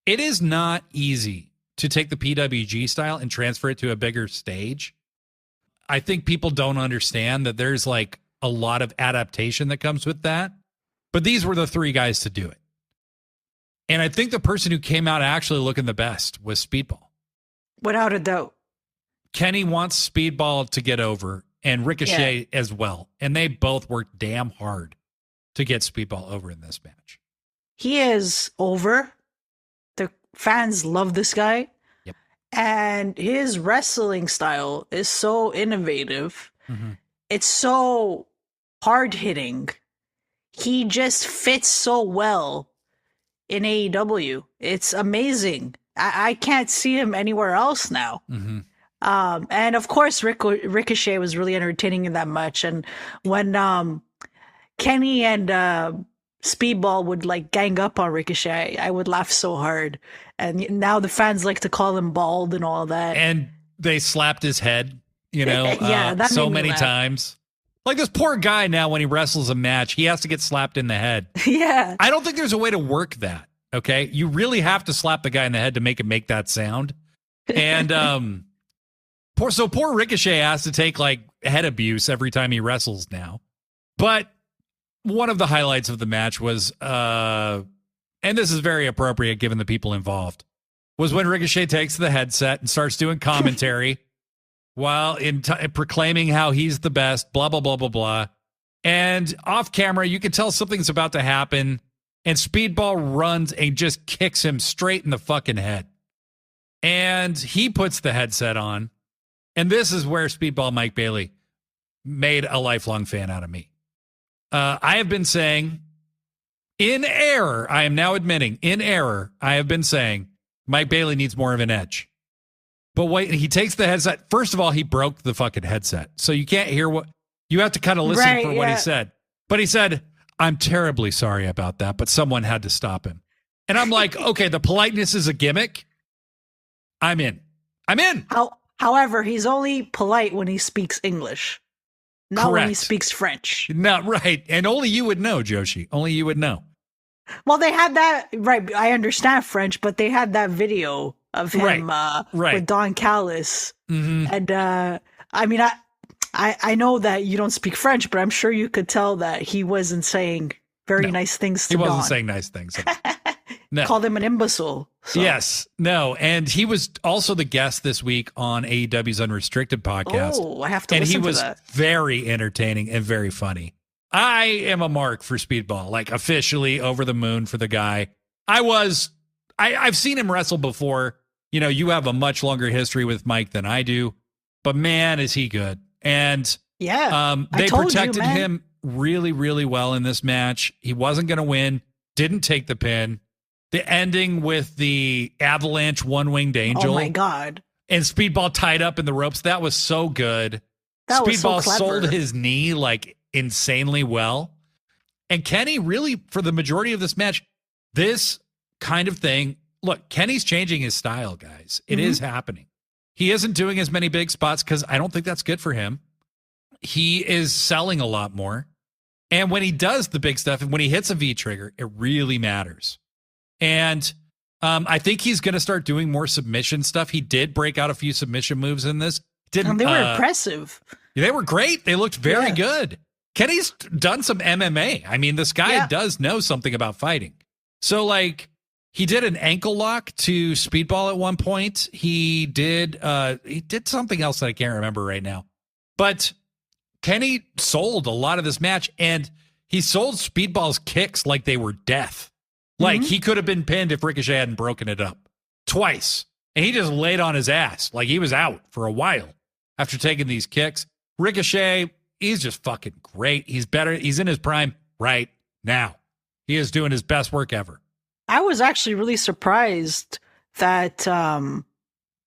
A: It is not easy to take the PWG style and transfer it to a bigger stage. I think people don't understand that there's like a lot of adaptation that comes with that. But these were the three guys to do it. And I think the person who came out actually looking the best was Speedball.
B: Without a doubt.
A: Kenny wants Speedball to get over, and Ricochet as well. And they both worked damn hard to get Speedball over in this match.
B: He is over. The fans love this guy.
A: Yep.
B: And his wrestling style is so innovative.
A: Mm-hmm.
B: It's so hard-hitting. He just fits so well in AEW. It's amazing. I can't see him anywhere else now.
A: Mm-hmm.
B: And of course, Ricochet was really entertaining in that match. And when Kenny and Speedball would like gang up on Ricochet, I would laugh so hard. And now the fans like to call him bald and all that.
A: And they slapped his head,
B: Yeah, that
A: so
B: made me
A: many
B: laugh.
A: times. Like this poor guy now, when he wrestles a match, he has to get slapped in the head.
B: Yeah.
A: I don't think there's a way to work that. Okay. You really have to slap the guy in the head to make that sound. And poor Ricochet has to take like head abuse every time he wrestles now. But one of the highlights of the match was, and this is very appropriate given the people involved, was when Ricochet takes the headset and starts doing commentary while proclaiming how he's the best, blah, blah, blah, blah, blah. And off camera, you can tell something's about to happen. And Speedball runs and just kicks him straight in the fucking head. And he puts the headset on. And this is where Speedball Mike Bailey made a lifelong fan out of me. I have been saying, in error, I am now admitting, in error, I have been saying Mike Bailey needs more of an edge. But wait, he takes the headset. First of all, he broke the fucking headset. So you can't hear what, you have to kind of listen for what he said. But he said, I'm terribly sorry about that, but someone had to stop him. And I'm like, okay, the politeness is a gimmick. I'm in.
B: However, he's only polite when he speaks English, not when he
A: Correct.
B: speaks French.
A: No, right. And only you would know, Joshi. Only you would know.
B: Well, they had that, right. I understand French, but they had that video of him
A: Right.
B: with Don Callis.
A: Mm-hmm.
B: And I mean, I know that you don't speak French, but I'm sure you could tell that he wasn't saying very nice things to
A: He wasn't
B: Don.
A: saying nice things. No.
B: Called him an imbecile. So.
A: Yes. No. And he was also the guest this week on AEW's Unrestricted podcast.
B: Oh, I have to
A: and
B: listen
A: he was
B: to that.
A: very entertaining and very funny. I am a mark for Speedball, like officially over the moon for the guy. I've seen him wrestle before. You have a much longer history with Mike than I do, but man, is he good. And
B: Yeah.
A: they
B: I told
A: protected
B: you, man.
A: him really, really well in this match. He wasn't going to win, didn't take the pin. The ending with the avalanche one-winged angel.
B: Oh my God.
A: And Speedball tied up in the ropes. That was so good.
B: That was so
A: Speedball
B: clever.
A: sold his knee like insanely well. And Kenny really, for the majority of this match, this kind of thing, look, Kenny's changing his style, guys. It is happening. He isn't doing as many big spots because I don't think that's good for him. He is selling a lot more. And when he does the big stuff, and when he hits a V-trigger, it really matters. And I think he's going to start doing more submission stuff. He did break out a few submission moves in this.
B: And they were impressive.
A: They were great. They looked very good. Kenny's done some MMA. I mean, this guy does know something about fighting. So, like, he did an ankle lock to Speedball at one point. He did something else that I can't remember right now. But Kenny sold a lot of this match, and he sold Speedball's kicks like they were death. Like, he could have been pinned if Ricochet hadn't broken it up twice. And he just laid on his ass like he was out for a while after taking these kicks. Ricochet, he's just fucking great. He's better. He's in his prime right now. He is doing his best work ever.
B: I was actually really surprised that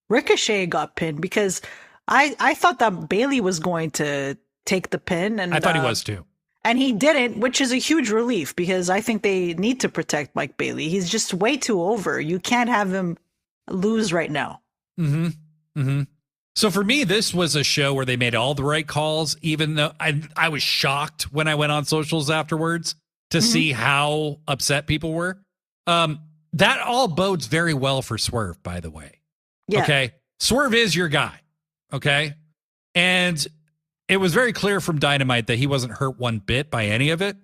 B: Ricochet got pinned because I thought that Bailey was going to take the pin. And
A: I thought he was too.
B: And he didn't, which is a huge relief because I think they need to protect Mike Bailey. He's just way too over. You can't have him lose right now.
A: So for me, this was a show where they made all the right calls, even though I was shocked when I went on socials afterwards to see how upset people were. That all bodes very well for Swerve, by the way.
B: Yeah.
A: Okay. Swerve is your guy. Okay. And it was very clear from Dynamite that he wasn't hurt one bit by any of it.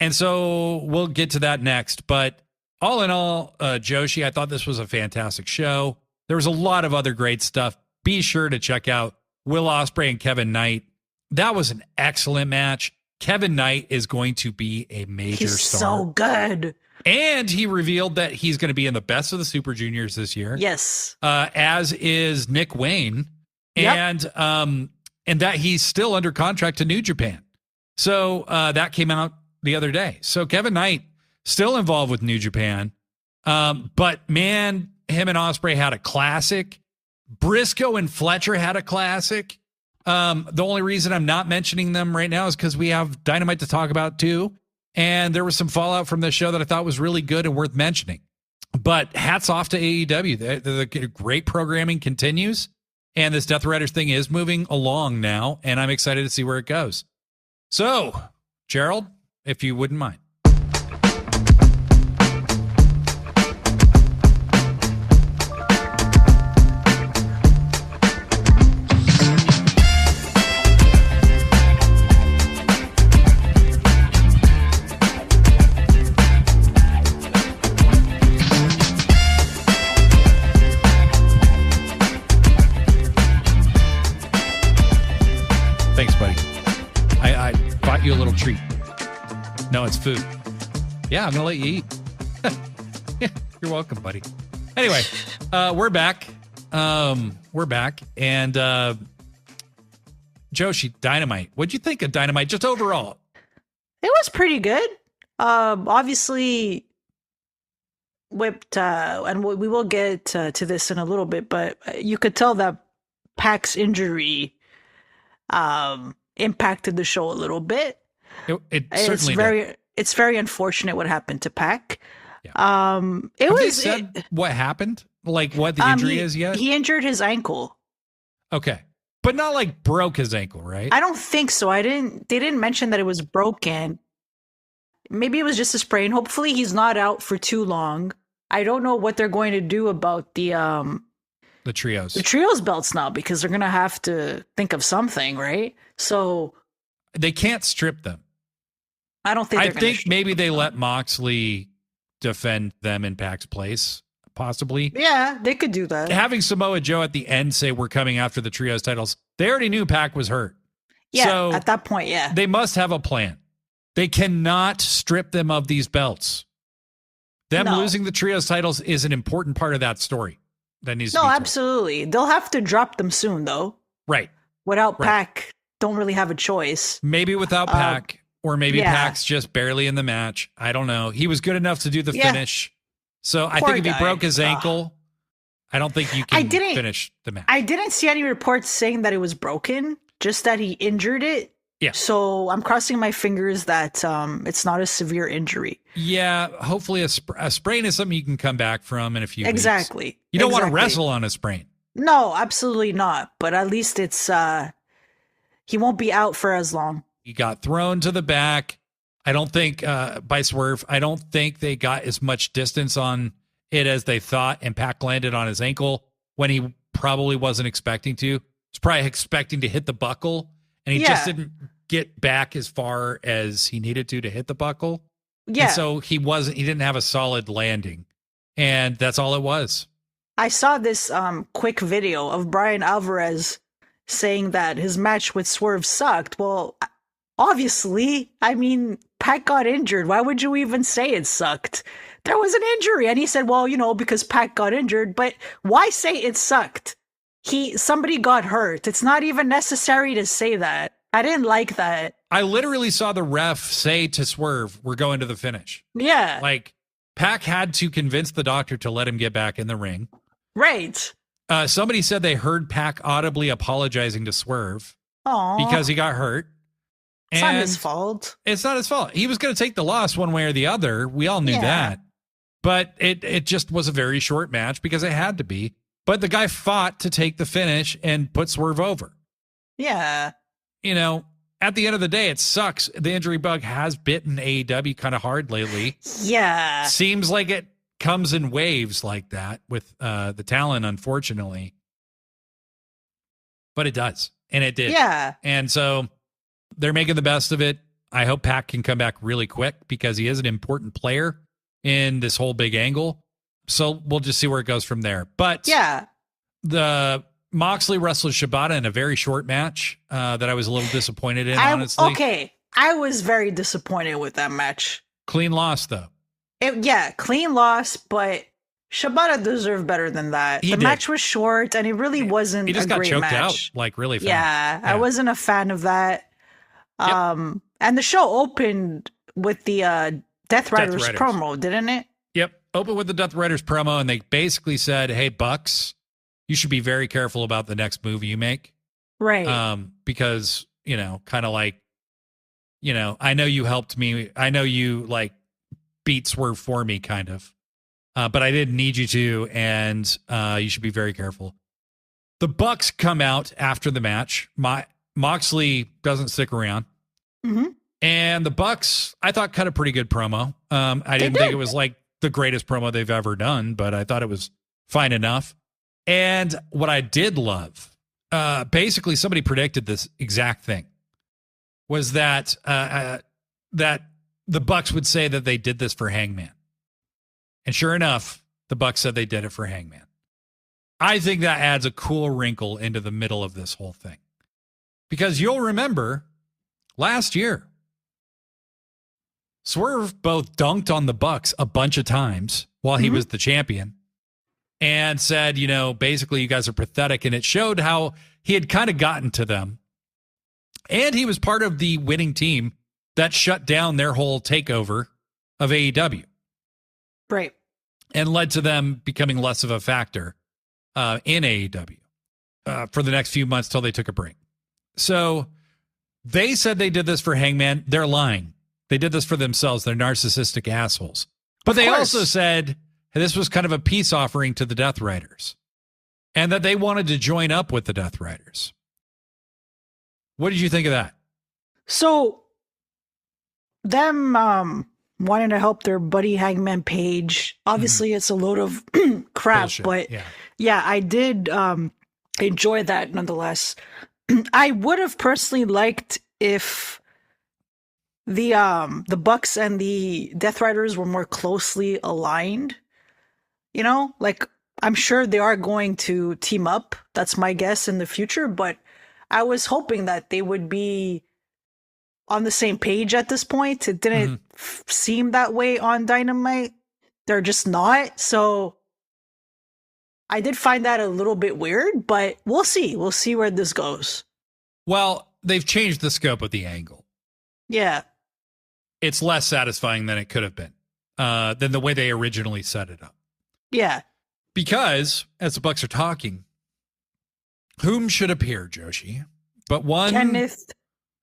A: And so we'll get to that next. But all in all, Joshi, I thought this was a fantastic show. There was a lot of other great stuff. Be sure to check out Will Ospreay and Kevin Knight. That was an excellent match. Kevin Knight is going to be a major star.
B: So good.
A: And he revealed that he's going to be in the best of the Super Juniors this year.
B: Yes.
A: As is Nick Wayne.
B: Yep.
A: And that he's still under contract to New Japan. So that came out the other day. So Kevin Knight still involved with New Japan. But man, him and Ospreay had a classic. Briscoe and Fletcher had a classic. The only reason I'm not mentioning them right now is because we have Dynamite to talk about too. And there was some fallout from this show that I thought was really good and worth mentioning. But hats off to AEW. The great programming continues. And this Death Riders thing is moving along now. And I'm excited to see where it goes. So, Gerald, if you wouldn't mind. Thanks, buddy. I bought you a little treat. No, it's food. Yeah, I'm going to let you eat. Yeah, you're welcome, buddy. Anyway, we're back. We're back. And Joshi, Dynamite. What'd you think of Dynamite just overall?
B: It was pretty good. Obviously whipped, and we will get to this in a little bit, but you could tell that Pac's injury impacted the show a little bit. It's very unfortunate what happened to Pac.
A: Yeah. They said what happened? Like what the injury is yet?
B: He injured his ankle.
A: Okay. But not like broke his ankle, right?
B: I don't think so. They didn't mention that it was broken. Maybe it was just a sprain. Hopefully he's not out for too long. I don't know what they're going to do about the
A: trios.
B: The trios belts now, because they're going to have to think of something, right? So
A: they can't strip them.
B: I don't think
A: I think maybe they let Moxley defend them in Pac's place, possibly.
B: Yeah, they could do that.
A: Having Samoa Joe at the end say we're coming after the trios titles, they already knew Pac was hurt.
B: Yeah,
A: so
B: at that point, yeah.
A: They must have a plan. They cannot strip them of these belts. Them losing the trios titles is an important part of that story. That needs to be told.
B: Absolutely. They'll have to drop them soon, though.
A: Right.
B: Without Pac, don't really have a choice.
A: Maybe without Pac, or maybe Pac's just barely in the match. I don't know. He was good enough to do the finish. So I think if he broke his ankle, I don't think you can finish the match.
B: I didn't see any reports saying that it was broken, just that he injured it.
A: Yeah.
B: So I'm crossing my fingers that it's not a severe injury.
A: Yeah. Hopefully a sprain is something you can come back from in a few weeks.
B: Exactly.
A: You don't want to wrestle on a sprain.
B: No, absolutely not. But at least it's he won't be out for as long.
A: He got thrown to the back. I don't think by Swerve. I don't think they got as much distance on it as they thought, and Pac landed on his ankle when he probably wasn't expecting to. He's probably expecting to hit the buckle, and he just didn't get back as far as he needed to hit the buckle.
B: Yeah.
A: And so he didn't have a solid landing, and that's all it was.
B: I saw this quick video of Brian Alvarez saying that his match with Swerve sucked. Well, obviously, I mean, Pac got injured. Why would you even say it sucked? There was an injury. And he said, well, because Pac got injured, but why say it sucked? Somebody got hurt. It's not even necessary to say that. I didn't like that.
A: I literally saw the ref say to Swerve, we're going to the finish.
B: Yeah.
A: Like, Pac had to convince the doctor to let him get back in the ring.
B: Right.
A: Somebody said they heard Pac audibly apologizing to Swerve
B: Aww.
A: because he got hurt.
B: It's not his fault.
A: It's not his fault. He was going to take the loss one way or the other. We all knew that. But it just was a very short match because it had to be. But the guy fought to take the finish and put Swerve over.
B: Yeah.
A: At the end of the day, it sucks. The injury bug has bitten AEW kind of hard lately.
B: Yeah.
A: Seems like it comes in waves like that with the talent, unfortunately. But it does. And it did.
B: Yeah.
A: And so they're making the best of it. I hope Pac can come back really quick because he is an important player in this whole big angle. So we'll just see where it goes from there. But the Moxley wrestled Shibata in a very short match that I was a little disappointed in, honestly.
B: Okay. I was very disappointed with that match.
A: Clean loss, though.
B: Clean loss, but Shibata deserved better than that. The match was short, and it really wasn't a great match.
A: He just got choked out, like, really fast.
B: Yeah, I wasn't a fan of that. And the show opened with the Death Riders promo, didn't it?
A: Yep, opened with the Death Riders promo, and they basically said, hey, Bucks, you should be very careful about the next move you make.
B: Right.
A: Because, kind of like, I know you helped me. I know you like beat Swerve for me kind of. But I didn't need you to, and you should be very careful. The Bucks come out after the match. Moxley doesn't stick around.
B: Mm-hmm.
A: And the Bucks, I thought, cut a pretty good promo. I didn't think it was like the greatest promo they've ever done, but I thought it was fine enough. And what I did love, basically somebody predicted this exact thing, was that that the Bucks would say that they did this for Hangman. And sure enough, the Bucks said they did it for Hangman. I think that adds a cool wrinkle into the middle of this whole thing. Because you'll remember last year, Swerve both dunked on the Bucks a bunch of times while he was the champion and said, basically you guys are pathetic. And it showed how he had kind of gotten to them. And he was part of the winning team that shut down their whole takeover of AEW.
B: Right.
A: And led to them becoming less of a factor in AEW for the next few months till they took a break. So they said they did this for Hangman. They're lying. They did this for themselves. They're narcissistic assholes. But they also said this was kind of a peace offering to the Death Riders and that they wanted to join up with the Death Riders. What did you think of that?
B: So them wanting to help their buddy Hangman Page. Obviously, it's a load of crap,
A: bullshit,
B: but yeah, I did enjoy that nonetheless. I would have personally liked if the Bucks and the Death Riders were more closely aligned. Like I'm sure they are going to team up. That's my guess in the future, but I was hoping that they would be on the same page at this point. It didn't seem that way on Dynamite. They're just not. So I did find that a little bit weird, but we'll see. We'll see where this goes.
A: Well, they've changed the scope of the angle.
B: Yeah.
A: It's less satisfying than it could have been, than the way they originally set it up.
B: Yeah.
A: Because, as the Bucks are talking, whom should appear, Joshi? But one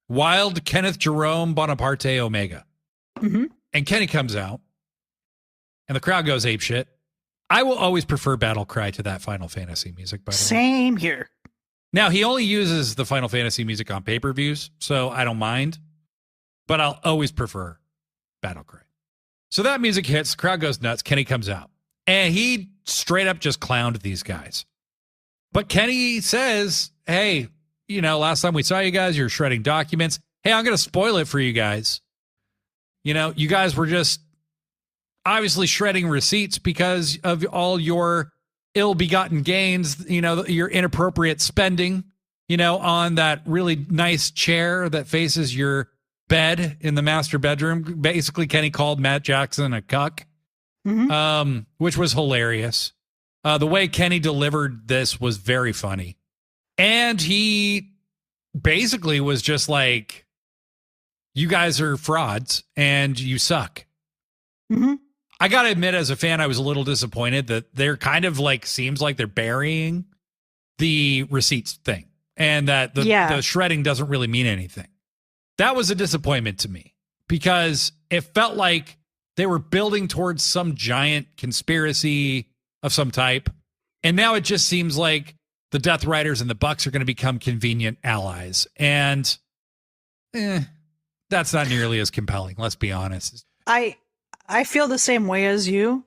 A: wild Kenneth Jerome Bonaparte Omega.
B: Mm-hmm.
A: And Kenny comes out, and the crowd goes apeshit. I will always prefer Battle Cry to that Final Fantasy music, by the way.
B: Same here.
A: Now, he only uses the Final Fantasy music on pay-per-views, so I don't mind. But I'll always prefer Battle Cry. So that music hits, the crowd goes nuts, Kenny comes out. And he straight up just clowned these guys. But Kenny says, hey, last time we saw you guys, you're shredding documents. Hey, I'm going to spoil it for you guys. You guys were just obviously shredding receipts because of all your ill-begotten gains, your inappropriate spending, on that really nice chair that faces your bed in the master bedroom. Basically, Kenny called Matt Jackson a cuck, which was hilarious. The way Kenny delivered this was very funny. And he basically was just like, you guys are frauds and you suck.
B: Mm-hmm.
A: I got to admit, as a fan, I was a little disappointed that they're kind of like, seems like they're burying the receipts thing and that the shredding doesn't really mean anything. That was a disappointment to me because it felt like they were building towards some giant conspiracy of some type. And now it just seems like the Death Riders and the Bucks are going to become convenient allies. And that's not nearly as compelling. Let's be honest.
B: I feel the same way as you.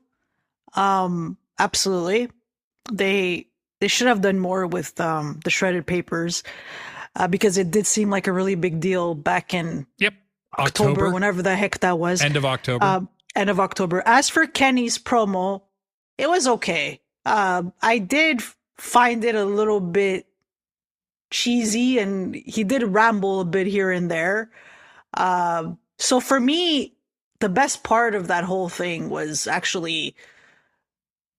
B: Absolutely. They should have done more with the shredded papers because it did seem like a really big deal back in October, whenever the heck that was.
A: End of October.
B: End of October. As for Kenny's promo, it was okay. I did find it a little bit cheesy and he did ramble a bit here and there. So for me, the best part of that whole thing was actually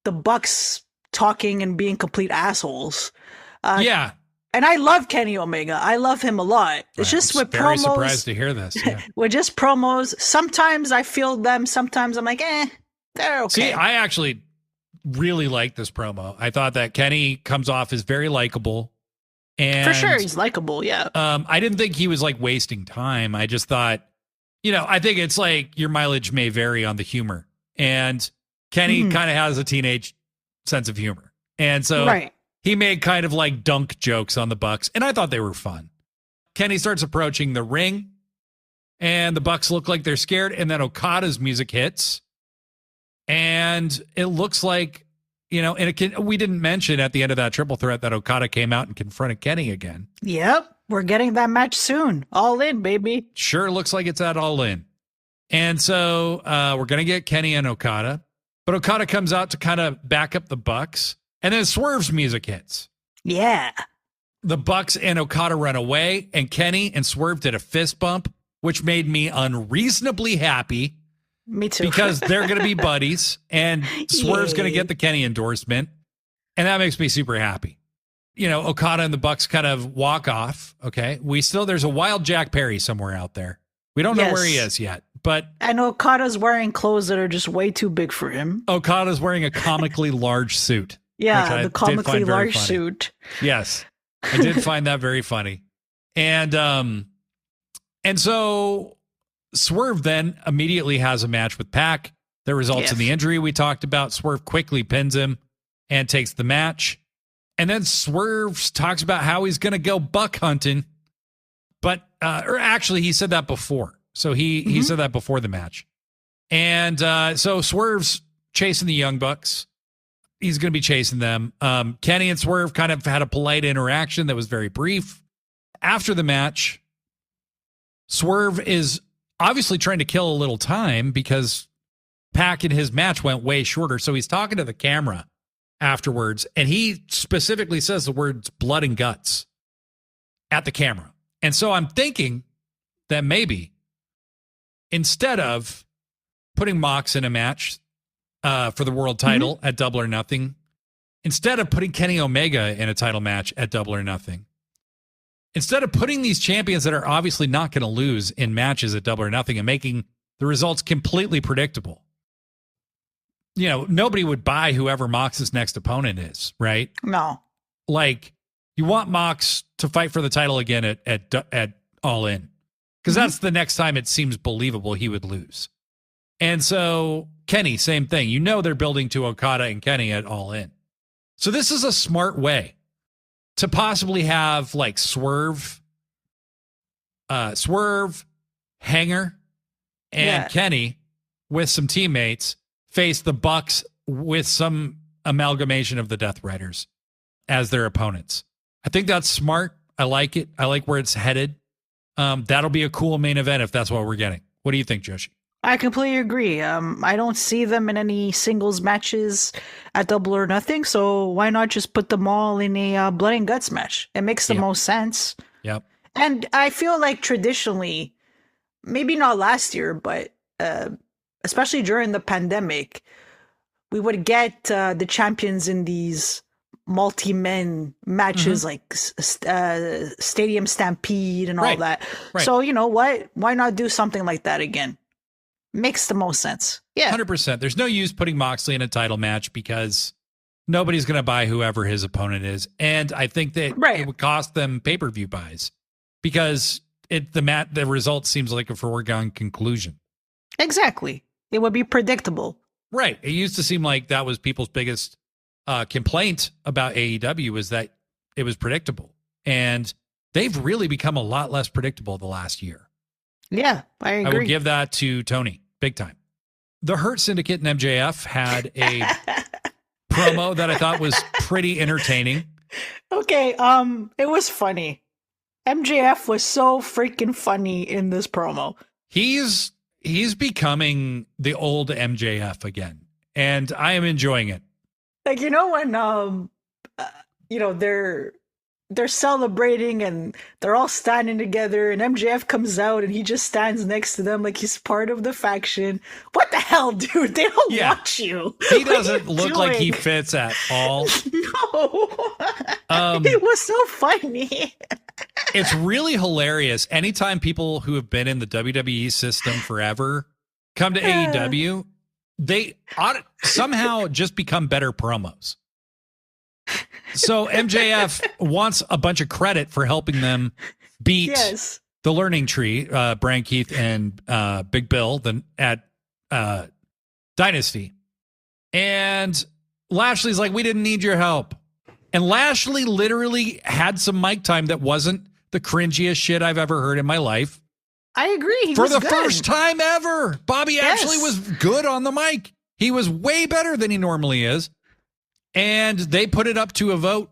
B: the Bucks talking and being complete assholes.
A: Yeah.
B: And I love Kenny Omega. I love him a lot. It's just with
A: very
B: promos.
A: Surprised to hear this. Yeah.
B: With just promos, sometimes I feel them. Sometimes I'm like, they're okay.
A: See, I actually really liked this promo. I thought that Kenny comes off as very likable. And
B: For sure, he's likable, yeah.
A: I didn't think he was like wasting time. I just thought, I think it's like your mileage may vary on the humor. And Kenny kind of has a teenage sense of humor. And so he made kind of like dunk jokes on the Bucks, and I thought they were fun. Kenny starts approaching the ring, and the Bucks look like they're scared, and then Okada's music hits. And it looks like, we didn't mention at the end of that triple threat that Okada came out and confronted Kenny again.
B: Yep. We're getting that match soon. All in, baby.
A: Sure looks like it's at All In. And so we're going to get Kenny and Okada. But Okada comes out to kind of back up the Bucks. And then Swerve's music hits.
B: Yeah.
A: The Bucks and Okada run away. And Kenny and Swerve did a fist bump, which made me unreasonably happy.
B: Me too.
A: Because they're going to be buddies. And Swerve's going to get the Kenny endorsement. And that makes me super happy. Okada and the Bucks kind of walk off. Okay. There's a wild Jack Perry somewhere out there. We don't know where he is yet, but.
B: And Okada's wearing clothes that are just way too big for him.
A: Okada's wearing a comically large suit.
B: Yeah. The comically large suit.
A: Yes. I did find that very funny. And so Swerve then immediately has a match with Pac. That results in the injury we talked about. Swerve quickly pins him and takes the match. And then Swerve talks about how he's going to go buck hunting. But, or actually, he said that before. So he said that before the match. And so Swerve's chasing the Young Bucks. He's going to be chasing them. Kenny and Swerve kind of had a polite interaction that was very brief. After the match, Swerve is obviously trying to kill a little time because Pac in his match went way shorter. So he's talking to the camera afterwards, and he specifically says the words blood and guts at the camera. And so I'm thinking that maybe instead of putting Mox in a match for the world title at Double or Nothing, instead of putting Kenny Omega in a title match at Double or Nothing, instead of putting these champions that are obviously not going to lose in matches at Double or Nothing and making the results completely predictable, nobody would buy whoever Mox's next opponent is, right?
B: No.
A: Like, you want Mox to fight for the title again at All In. Because that's the next time it seems believable he would lose. And so, Kenny, same thing. They're building to Okada and Kenny at All In. So this is a smart way to possibly have, like, Swerve, Hanger, and Kenny with some teammates face the Bucks with some amalgamation of the Death Riders as their opponents. I think that's smart. I like it. I like where it's headed. That'll be a cool main event if that's what we're getting. What do you think, Joshi?
B: I completely agree. I don't see them in any singles matches at Double or Nothing, so why not just put them all in a blood and guts match? It makes the most sense.
A: Yep.
B: And I feel like traditionally, maybe not last year, but especially during the pandemic, we would get the champions in these multi-men matches like Stadium Stampede and all that. Right. So, you know what? Why not do something like that again? Makes the most sense. Yeah.
A: 100%. There's no use putting Moxley in a title match because nobody's going to buy whoever his opponent is. And I think that it would cost them pay-per-view buys because the result seems like a foregone conclusion.
B: Exactly. It would be predictable.
A: Right. It used to seem like that was people's biggest complaint about AEW was that it was predictable. And they've really become a lot less predictable the last year.
B: Yeah, I agree.
A: I would give that to Tony, big time. The Hurt Syndicate and MJF had a promo that I thought was pretty entertaining.
B: Okay, it was funny. MJF was so freaking funny in this promo. He's
A: becoming the old MJF again, and I am enjoying it.
B: Like, you know, when they're celebrating and they're all standing together and MJF comes out and he just stands next to them like he's part of the faction. What the hell, dude? They don't watch you.
A: He doesn't look like he fits at all.
B: No. It was so funny.
A: It's really hilarious. Anytime people who have been in the WWE system forever come to AEW, they ought somehow just become better promos. So MJF wants a bunch of credit for helping them beat the Learning Tree, Brian Keith and Big Bill at Dynasty. And Lashley's like, we didn't need your help. And Lashley literally had some mic time that wasn't the cringiest shit I've ever heard in my life.
B: I agree.
A: For the first time ever, Bobby actually was good on the mic. He was way better than he normally is. And they put it up to a vote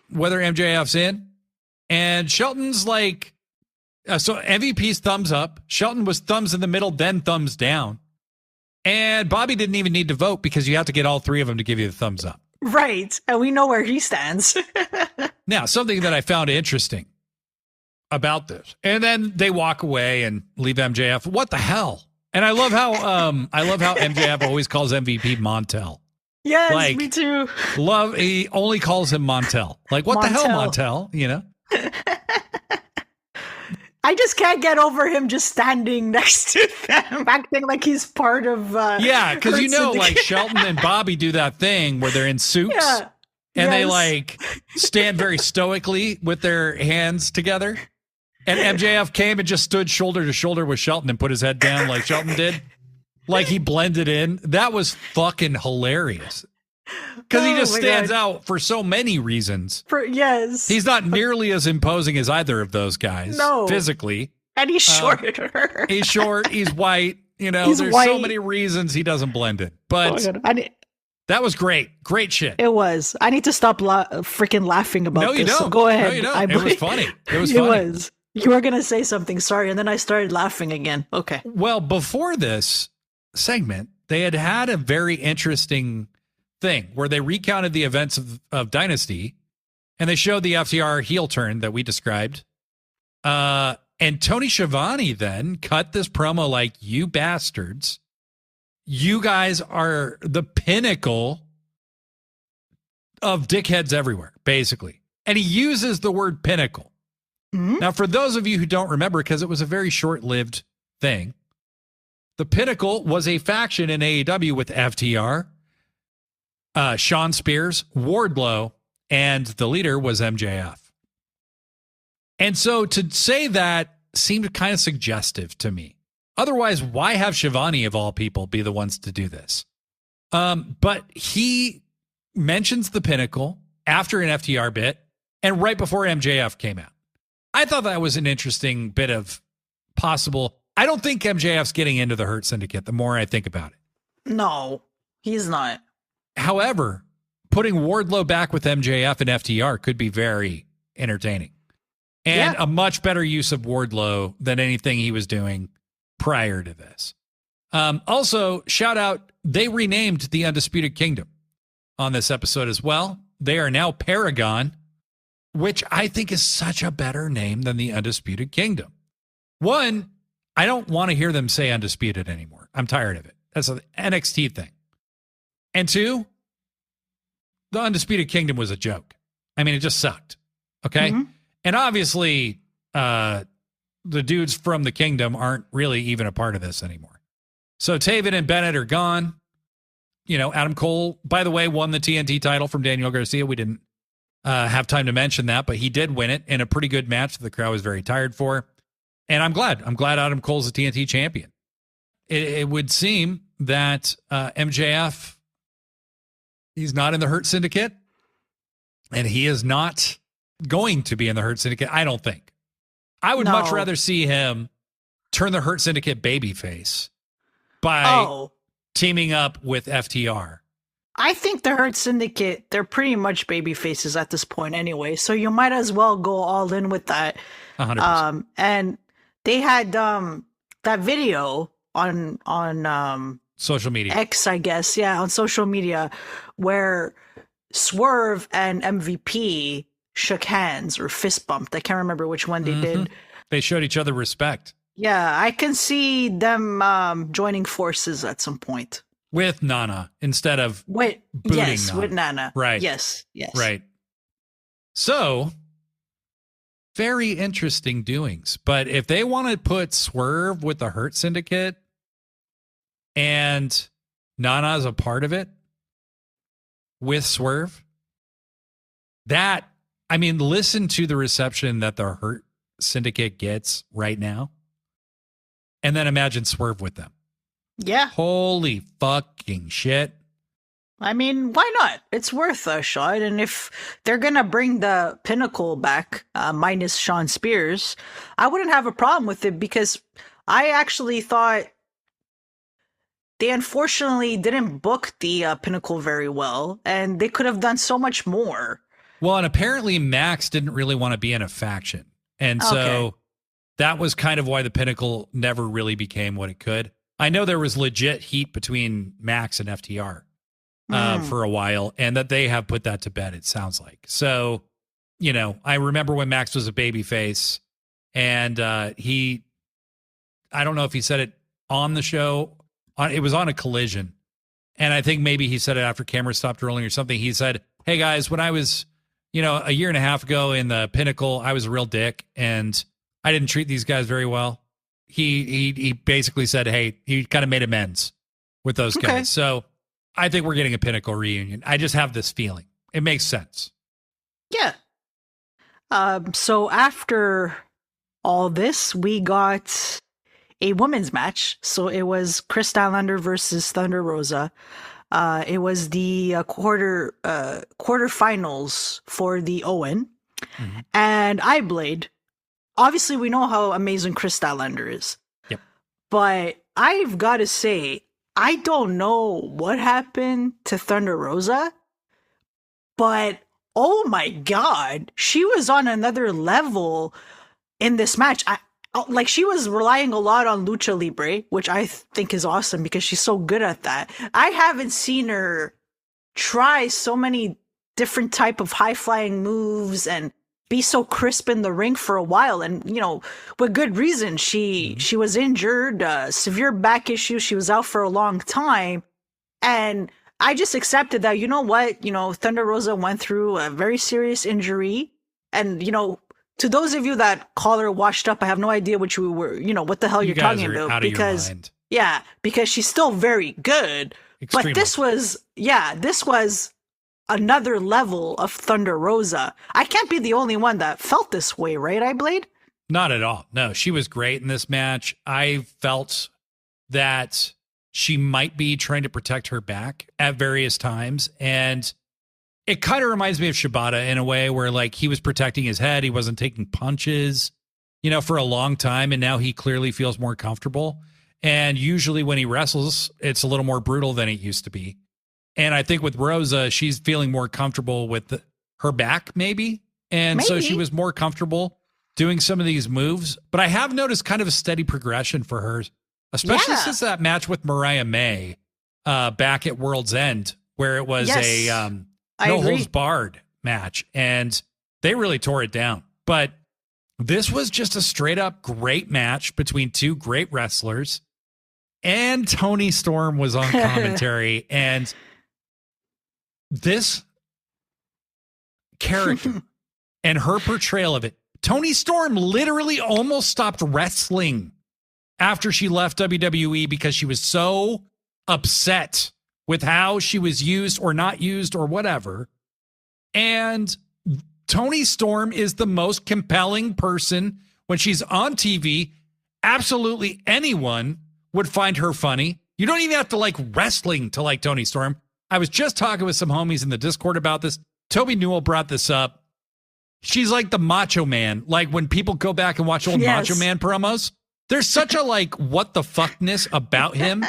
A: whether MJF's in. And Shelton's like, so MVP's thumbs up. Shelton was thumbs in the middle, then thumbs down. And Bobby didn't even need to vote because you have to get all three of them to give you the thumbs up.
B: Right. And we know where he stands.
A: Now, something that I found interesting about this. And then they walk away and leave MJF. What the hell? And I love how MJF always calls MVP Montel.
B: Yes,
A: like,
B: me too.
A: He only calls him Montel. Like, what the hell, Montel? You know?
B: I just can't get over him just standing next to them, acting like he's part of
A: yeah, because like Shelton and Bobby do that thing where they're in suits and they like stand very stoically with their hands together. And MJF came and just stood shoulder to shoulder with Shelton and put his head down like Shelton did. Like he blended in. That was fucking hilarious. Because he just stands out for so many reasons. He's not nearly as imposing as either of those guys.
B: No.
A: Physically.
B: And he's shorter.
A: He's short. He's white. You know, there's so many reasons he doesn't blend in. But that was great. Great shit.
B: It was. I need to stop freaking laughing about this. No, you don't. So go ahead.
A: No, you don't. It was funny. It was funny.
B: It was. You were going to say something. Sorry. And then I started laughing again. Okay.
A: Well, before this segment, they had a very interesting thing where they recounted the events of Dynasty and they showed the FTR heel turn that we described. And Tony Schiavone then cut this promo like, you bastards, you guys are the pinnacle of dickheads everywhere, basically. And he uses the word pinnacle. Mm-hmm. Now, for those of you who don't remember, because it was a very short-lived thing, the Pinnacle was a faction in AEW with FTR, Sean Spears, Wardlow, and the leader was MJF. And so to say that seemed kind of suggestive to me. Otherwise, why have Schiavone, of all people, be the ones to do this? But he mentions the Pinnacle after an FTR bit and right before MJF came out. I thought that was an interesting bit of possible. I don't think MJF's getting into the Hurt Syndicate the more I think about it.
B: No, he's not.
A: However, putting Wardlow back with MJF and FTR could be very entertaining. And a much better use of Wardlow than anything he was doing prior to this. Also, shout out, they renamed the Undisputed Kingdom on this episode as well. They are now Paragon, which I think is such a better name than the Undisputed Kingdom. One, I don't want to hear them say Undisputed anymore. I'm tired of it. That's an NXT thing. And two, the Undisputed Kingdom was a joke. I mean, it just sucked. Okay? Mm-hmm. And obviously, the dudes from the Kingdom aren't really even a part of this anymore. So Taven and Bennett are gone. You know, Adam Cole, by the way, won the TNT title from Daniel Garcia. We didn't have time to mention that, but he did win it in a pretty good match that the crowd was very tired for. And I'm glad. I'm glad Adam Cole's the TNT champion. It would seem that MJF, he's not in the Hurt Syndicate, and he is not going to be in the Hurt Syndicate, I don't think. I would much rather see him turn the Hurt Syndicate babyface by teaming up with FTR.
B: I think the Hurt Syndicate, they're pretty much baby faces at this point anyway, so you might as well go all in with that.
A: 100%.
B: And they had that video on
A: social media.
B: X, I guess. Yeah, on social media where Swerve and MVP shook hands or fist bumped. I can't remember which one they did.
A: They showed each other respect.
B: Yeah, I can see them joining forces at some point.
A: With Nana instead of booting Nana.
B: With Nana.
A: Right.
B: Yes.
A: Right. So, very interesting doings. But if they want to put Swerve with the Hurt Syndicate and Nana's a part of it with Swerve. Listen to the reception that the Hurt Syndicate gets right now. And then imagine Swerve with them.
B: Yeah.
A: Holy fucking shit.
B: I mean, why not? It's worth a shot. And if they're going to bring the Pinnacle back, minus Sean Spears, I wouldn't have a problem with it, because I actually thought they unfortunately didn't book the Pinnacle very well, and they could have done so much more.
A: Well, and apparently Max didn't really want to be in a faction. And so that was kind of why the Pinnacle never really became what it could. I know there was legit heat between Max and FTR for a while, and that they have put that to bed, it sounds like. So, I remember when Max was a babyface, and I don't know if he said it on the show. It was on a Collision. And I think maybe he said it after cameras stopped rolling or something. He said, hey guys, when I was, a year and a half ago in the Pinnacle, I was a real dick and I didn't treat these guys very well. He basically said, hey, he kind of made amends with those guys. So I think we're getting a Pinnacle reunion. I just have this feeling. It makes sense.
B: Yeah. So after all this, we got a women's match. So it was Chris Statlander versus Thunder Rosa. It was the quarterfinals for the Owen. Mm-hmm. And I-Blade. Obviously, we know how amazing Chris Statlander is.
A: Yep.
B: But I've got to say, I don't know what happened to Thunder Rosa, but oh my God, she was on another level in this match. She was relying a lot on Lucha Libre, which I think is awesome because she's so good at that. I haven't seen her try so many different type of high-flying moves and be so crisp in the ring for a while. And, with good reason. She was injured, severe back issues. She was out for a long time. And I just accepted that, Thunder Rosa went through a very serious injury. And, to those of you that call her washed up, I have no idea what you were, what the hell you're talking about. Because she's still very good. Extremely. But this was another level of Thunder Rosa. I can't be the only one that felt this way, right, I-Blade?
A: Not at all. No, she was great in this match. I felt that she might be trying to protect her back at various times. And it kind of reminds me of Shibata in a way where he was protecting his head. He wasn't taking punches, for a long time. And now he clearly feels more comfortable. And usually when he wrestles, it's a little more brutal than it used to be. And I think with Rosa, she's feeling more comfortable with her back, maybe. And so she was more comfortable doing some of these moves. But I have noticed kind of a steady progression for her, especially since that match with Mariah May back at World's End, where it was a no holds barred match. And they really tore it down. But this was just a straight up great match between two great wrestlers. And Toni Storm was on commentary. And this character and her portrayal of it, Toni Storm literally almost stopped wrestling after she left WWE because she was so upset with how she was used or not used or whatever. And Toni Storm is the most compelling person when she's on TV. Absolutely anyone would find her funny. You don't even have to like wrestling to like Toni Storm. I was just talking with some homies in the Discord about this. Toby Newell brought this up. She's like the Macho Man. Like when people go back and watch old Macho Man promos, there's such a like what the fuckness about him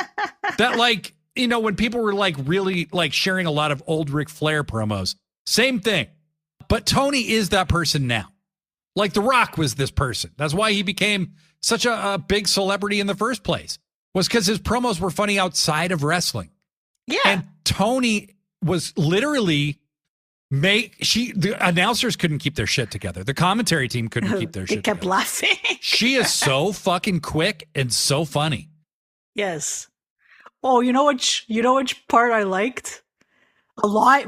A: that like, when people were like really like sharing a lot of old Ric Flair promos, same thing. But Tony is that person now. Like The Rock was this person. That's why he became such a big celebrity in the first place, was because his promos were funny outside of wrestling.
B: Yeah.
A: And Tony was literally the announcers couldn't keep their shit together. The commentary team couldn't keep their shit together.
B: They kept laughing.
A: She is so fucking quick and so funny.
B: Yes. Oh, you know which part I liked a lot?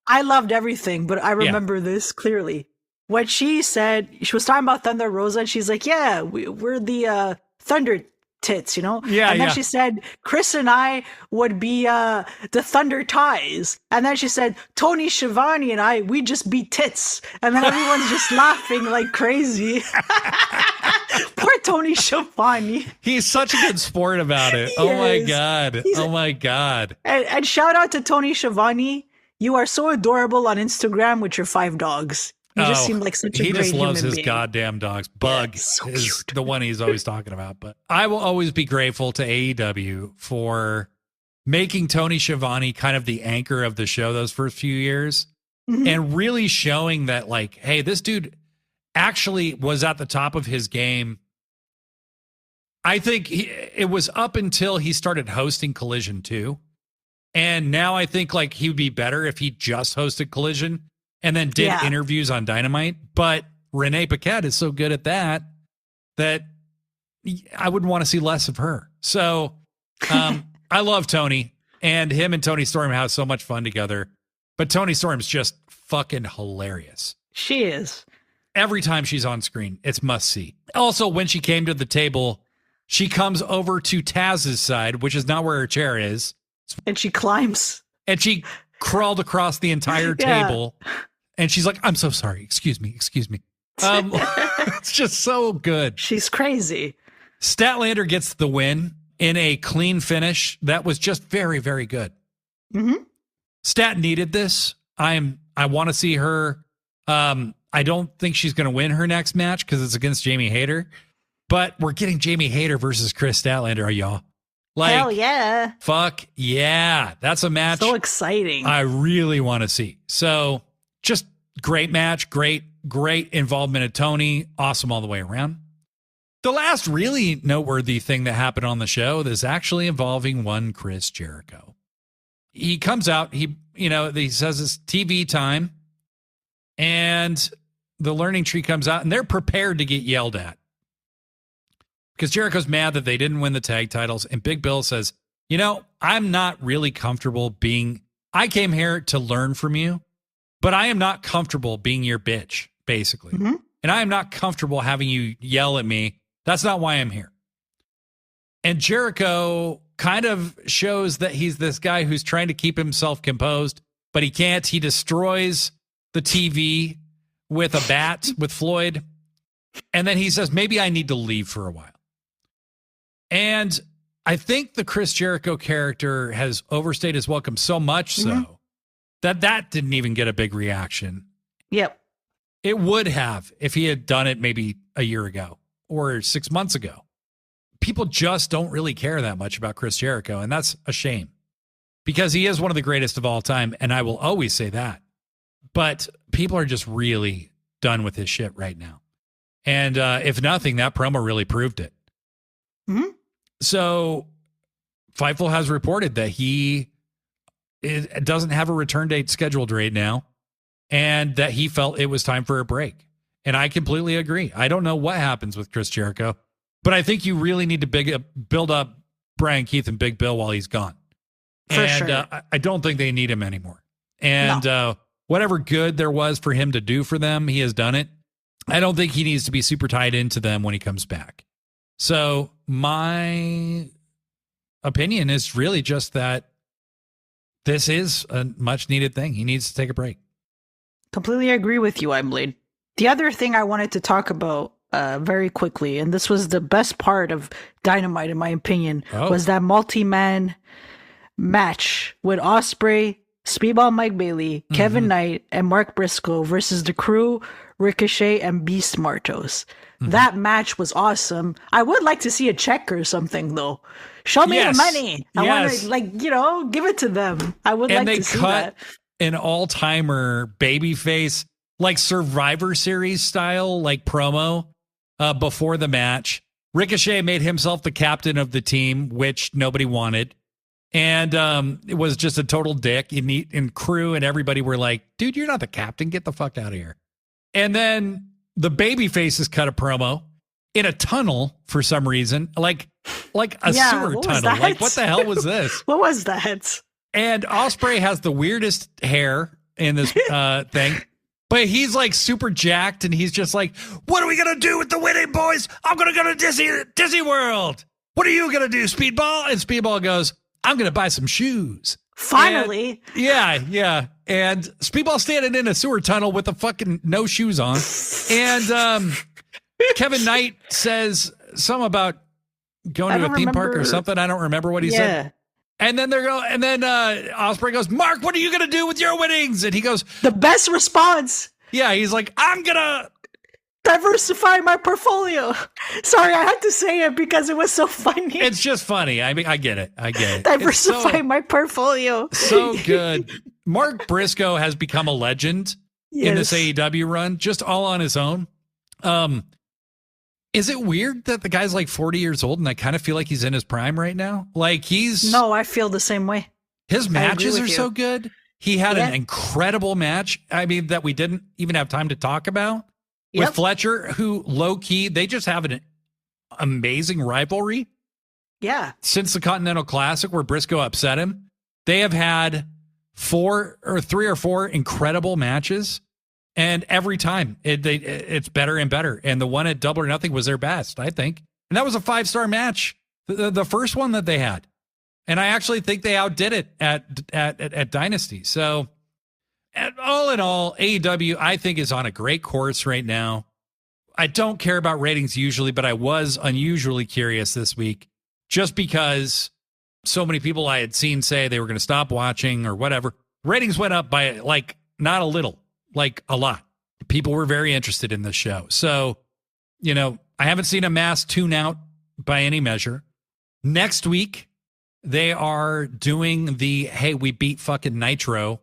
B: I loved everything, but I remember this clearly. What she said, she was talking about Thunder Rosa, and she's like, "Yeah, we're the Thunder tits, you know?
A: Yeah,
B: and then
A: yeah.
B: she said, Chris and I would be the Thunder Ties. And then she said, Tony Schiavone and I, we just be tits. And then everyone's just laughing like crazy. Poor Tony Schiavone.
A: He's such a good sport about it. Oh my God. Oh my God.
B: And shout out to Tony Schiavone. You are so adorable on Instagram with your 5 dogs. You just seem like such a great human being.
A: He just loves his goddamn dogs. Bug
B: so
A: is
B: cute.
A: the one he's always talking about. But I will always be grateful to AEW for making Tony Schiavone kind of the anchor of the show those first few years and really showing that, like, hey, this dude actually was at the top of his game. I think it was up until he started hosting Collision too. And now I think like he would be better if he just hosted Collision and then did interviews on Dynamite. But Renee Paquette is so good at that I wouldn't want to see less of her. So I love Tony, and him and Tony Storm have so much fun together. But Tony Storm's just fucking hilarious.
B: She is.
A: Every time she's on screen, it's must see. Also, when she came to the table, she comes over to Taz's side, which is not where her chair is.
B: And she climbs.
A: And she crawled across the entire table. And she's like, I'm so sorry. Excuse me. It's just so good.
B: She's crazy.
A: Statlander gets the win in a clean finish that was just very, very good. Stat needed this. I want to see her. I don't think she's going to win her next match because it's against Jamie Hayter. But we're getting Jamie Hayter versus Chris Statlander, are y'all? Like,
B: hell yeah.
A: Fuck yeah. That's a match.
B: So exciting.
A: I really want to see. So just great match. Great involvement of Tony. Awesome all the way around. The last really noteworthy thing that happened on the show is actually involving one Chris Jericho. He comes out, he says it's TV time, and the learning tree comes out, and they're prepared to get yelled at. Because Jericho's mad that they didn't win the tag titles, and Big Bill says, I'm not really comfortable I came here to learn from you, but I am not comfortable being your bitch, basically. And I am not comfortable having you yell at me. That's not why I'm here. And Jericho kind of shows that he's this guy who's trying to keep himself composed, but he can't. He destroys the TV with a bat with Floyd. And then he says, maybe I need to leave for a while. And I think the Chris Jericho character has overstayed his welcome so much so that didn't even get a big reaction.
B: Yep.
A: It would have if he had done it maybe a year ago or 6 months ago. People just don't really care that much about Chris Jericho, and that's a shame because he is one of the greatest of all time, and I will always say that. But people are just really done with his shit right now. And if nothing, that promo really proved it. So Fightful has reported that he doesn't have a return date scheduled right now and that he felt it was time for a break. And I completely agree. I don't know what happens with Chris Jericho, but I think you really need to build up Brian Keith and Big Bill while he's gone.
B: For sure.
A: I don't think they need him anymore. And whatever good there was for him to do for them, he has done it. I don't think he needs to be super tied into them when he comes back. So my opinion is really just that this is a much needed thing. He needs to take a break.
B: Completely agree with you, Blade. The other thing I wanted to talk about very quickly, and this was the best part of Dynamite, in my opinion, was that multi-man match with Ospreay, Speedball Mike Bailey, Kevin Knight, and Mark Briscoe versus The Crew, Ricochet, and Beast Martos. That match was awesome. I would like to see a check or something, though. Show me the money. I want to, give it to them. I would like to see that.
A: An all-timer babyface, like Survivor Series style, like promo before the match. Ricochet made himself the captain of the team, which nobody wanted. And it was just a total dick. And Crew and everybody were like, dude, you're not the captain. Get the fuck out of here. And then the baby faces cut a promo in a tunnel for some reason, like a sewer tunnel. Like, what the hell was this?
B: What was that?
A: And Ospreay has the weirdest hair in this thing. But he's like super jacked and he's just like, what are we going to do with the winning boys? I'm going to go to Disney World. what are you going to do, Speedball? And Speedball goes, I'm going to buy some shoes.
B: Finally.
A: And, yeah. And Speedball standing in a sewer tunnel with the fucking no shoes on. And Kevin Knight says something about going to a theme park or something. I don't remember what he said. And then Ospreay goes, Mark, what are you going to do with your winnings? And he goes,
B: the best response.
A: Yeah, he's like, I'm going to
B: diversify my portfolio. Sorry, I had to say it because it was so funny.
A: It's just funny. I mean, I get it.
B: Diversify my portfolio.
A: So good. Mark Briscoe has become a legend in this AEW run, just all on his own. Is it weird that the guy's like 40 years old and I kind of feel like he's in his prime right now? Like
B: No, I feel the same way.
A: His matches are so good. He had an incredible match. I mean, that we didn't even have time to talk about. With Fletcher, who low-key, they just have an amazing rivalry.
B: Yeah.
A: Since the Continental Classic where Briscoe upset him, they have had 3 or 4 incredible matches. And every time it's better and better. And the one at Double or Nothing was their best, I think. And that was a 5-star match, the first one that they had. And I actually think they outdid it at Dynasty. So all in all, AEW, I think, is on a great course right now. I don't care about ratings usually, but I was unusually curious this week just because so many people I had seen say they were going to stop watching or whatever. Ratings went up by like not a little, like a lot. People were very interested in this show. So, I haven't seen a mass tune out by any measure. Next week, they are doing the, hey, we beat fucking Nitro.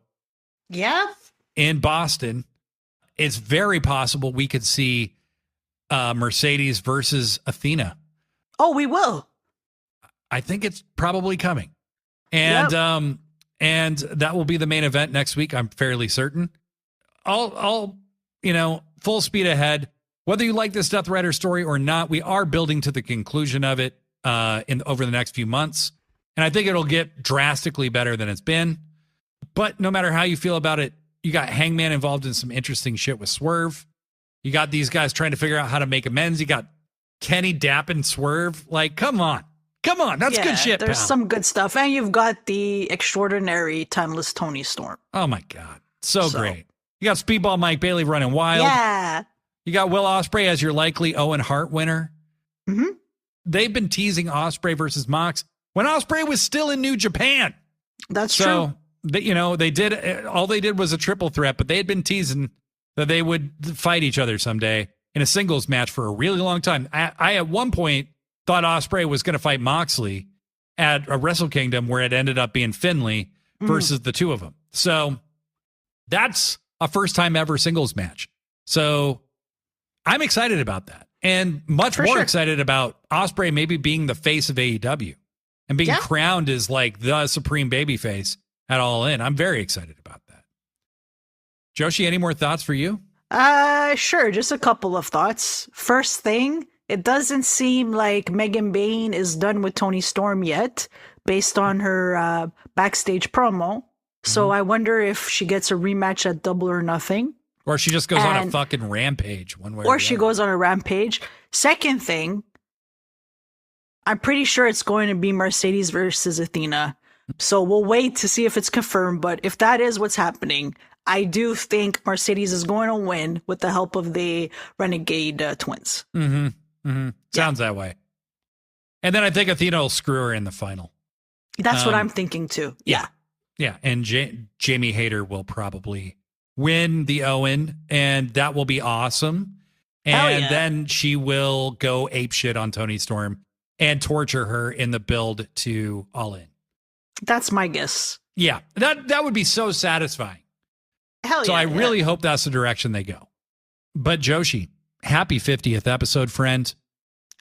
B: Yeah.
A: In Boston. It's very possible we could see Mercedes versus Athena.
B: Oh, we will.
A: I think it's probably coming. And and that will be the main event next week, I'm fairly certain. I'll full speed ahead. Whether you like this Death Rider story or not, we are building to the conclusion of it over the next few months. And I think it'll get drastically better than it's been. But no matter how you feel about it, you got Hangman involved in some interesting shit with Swerve. You got these guys trying to figure out how to make amends. You got Kenny dapping Swerve. Like, come on. That's good shit,
B: There's
A: pal.
B: some good stuff. And you've got the extraordinary timeless Tony Storm.
A: Oh, my God. So great. You got Speedball Mike Bailey running wild.
B: Yeah.
A: You got Will Ospreay as your likely Owen Hart winner.
B: Mm-hmm.
A: They've been teasing Ospreay versus Mox when Ospreay was still in New Japan.
B: That's true.
A: They did, all they did was a triple threat, but they had been teasing that they would fight each other someday in a singles match for a really long time. I at one point thought Ospreay was going to fight Moxley at a Wrestle Kingdom where it ended up being Finlay versus the two of them. So that's a first time ever singles match. So I'm excited about that and much more excited about Ospreay maybe being the face of AEW and being crowned as like the supreme babyface at All In. I'm very excited about that. Joshi, any more thoughts for you?
B: Sure. Just a couple of thoughts. First thing, it doesn't seem like Megan Bayne is done with Toni Storm yet, based on her backstage promo. So I wonder if she gets a rematch at Double or Nothing.
A: Or she just goes on a fucking rampage one way.
B: Or she goes on a rampage. Second thing, I'm pretty sure it's going to be Mercedes versus Athena. So we'll wait to see if it's confirmed. But if that is what's happening, I do think Mercedes is going to win with the help of the Renegade twins.
A: Sounds that way. And then I think Athena will screw her in the final.
B: That's what I'm thinking too. Yeah.
A: Yeah. And Jamie Hayter will probably win the Owen, and that will be awesome. And then she will go apeshit on Toni Storm and torture her in the build to All In.
B: That's my guess.
A: Yeah, that would be so satisfying.
B: Hell yeah.
A: So I really hope that's the direction they go. But Joshi, happy 50th episode, friend.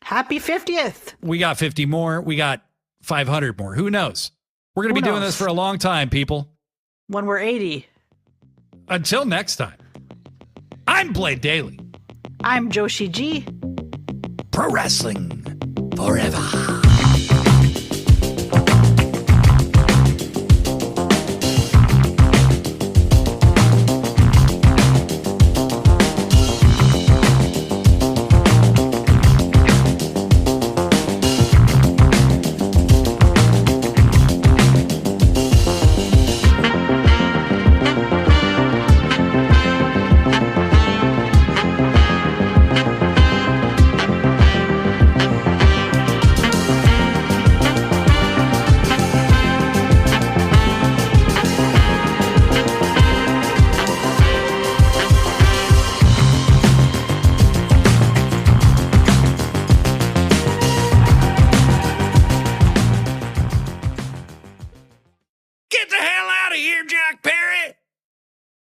B: Happy 50th.
A: We got 50 more. We got 500 more. Who knows? We're going to be doing this for a long time, people.
B: When we're 80.
A: Until next time, I'm Blade Daly.
B: I'm Joshi G.
A: Pro wrestling forever. Jack Perry.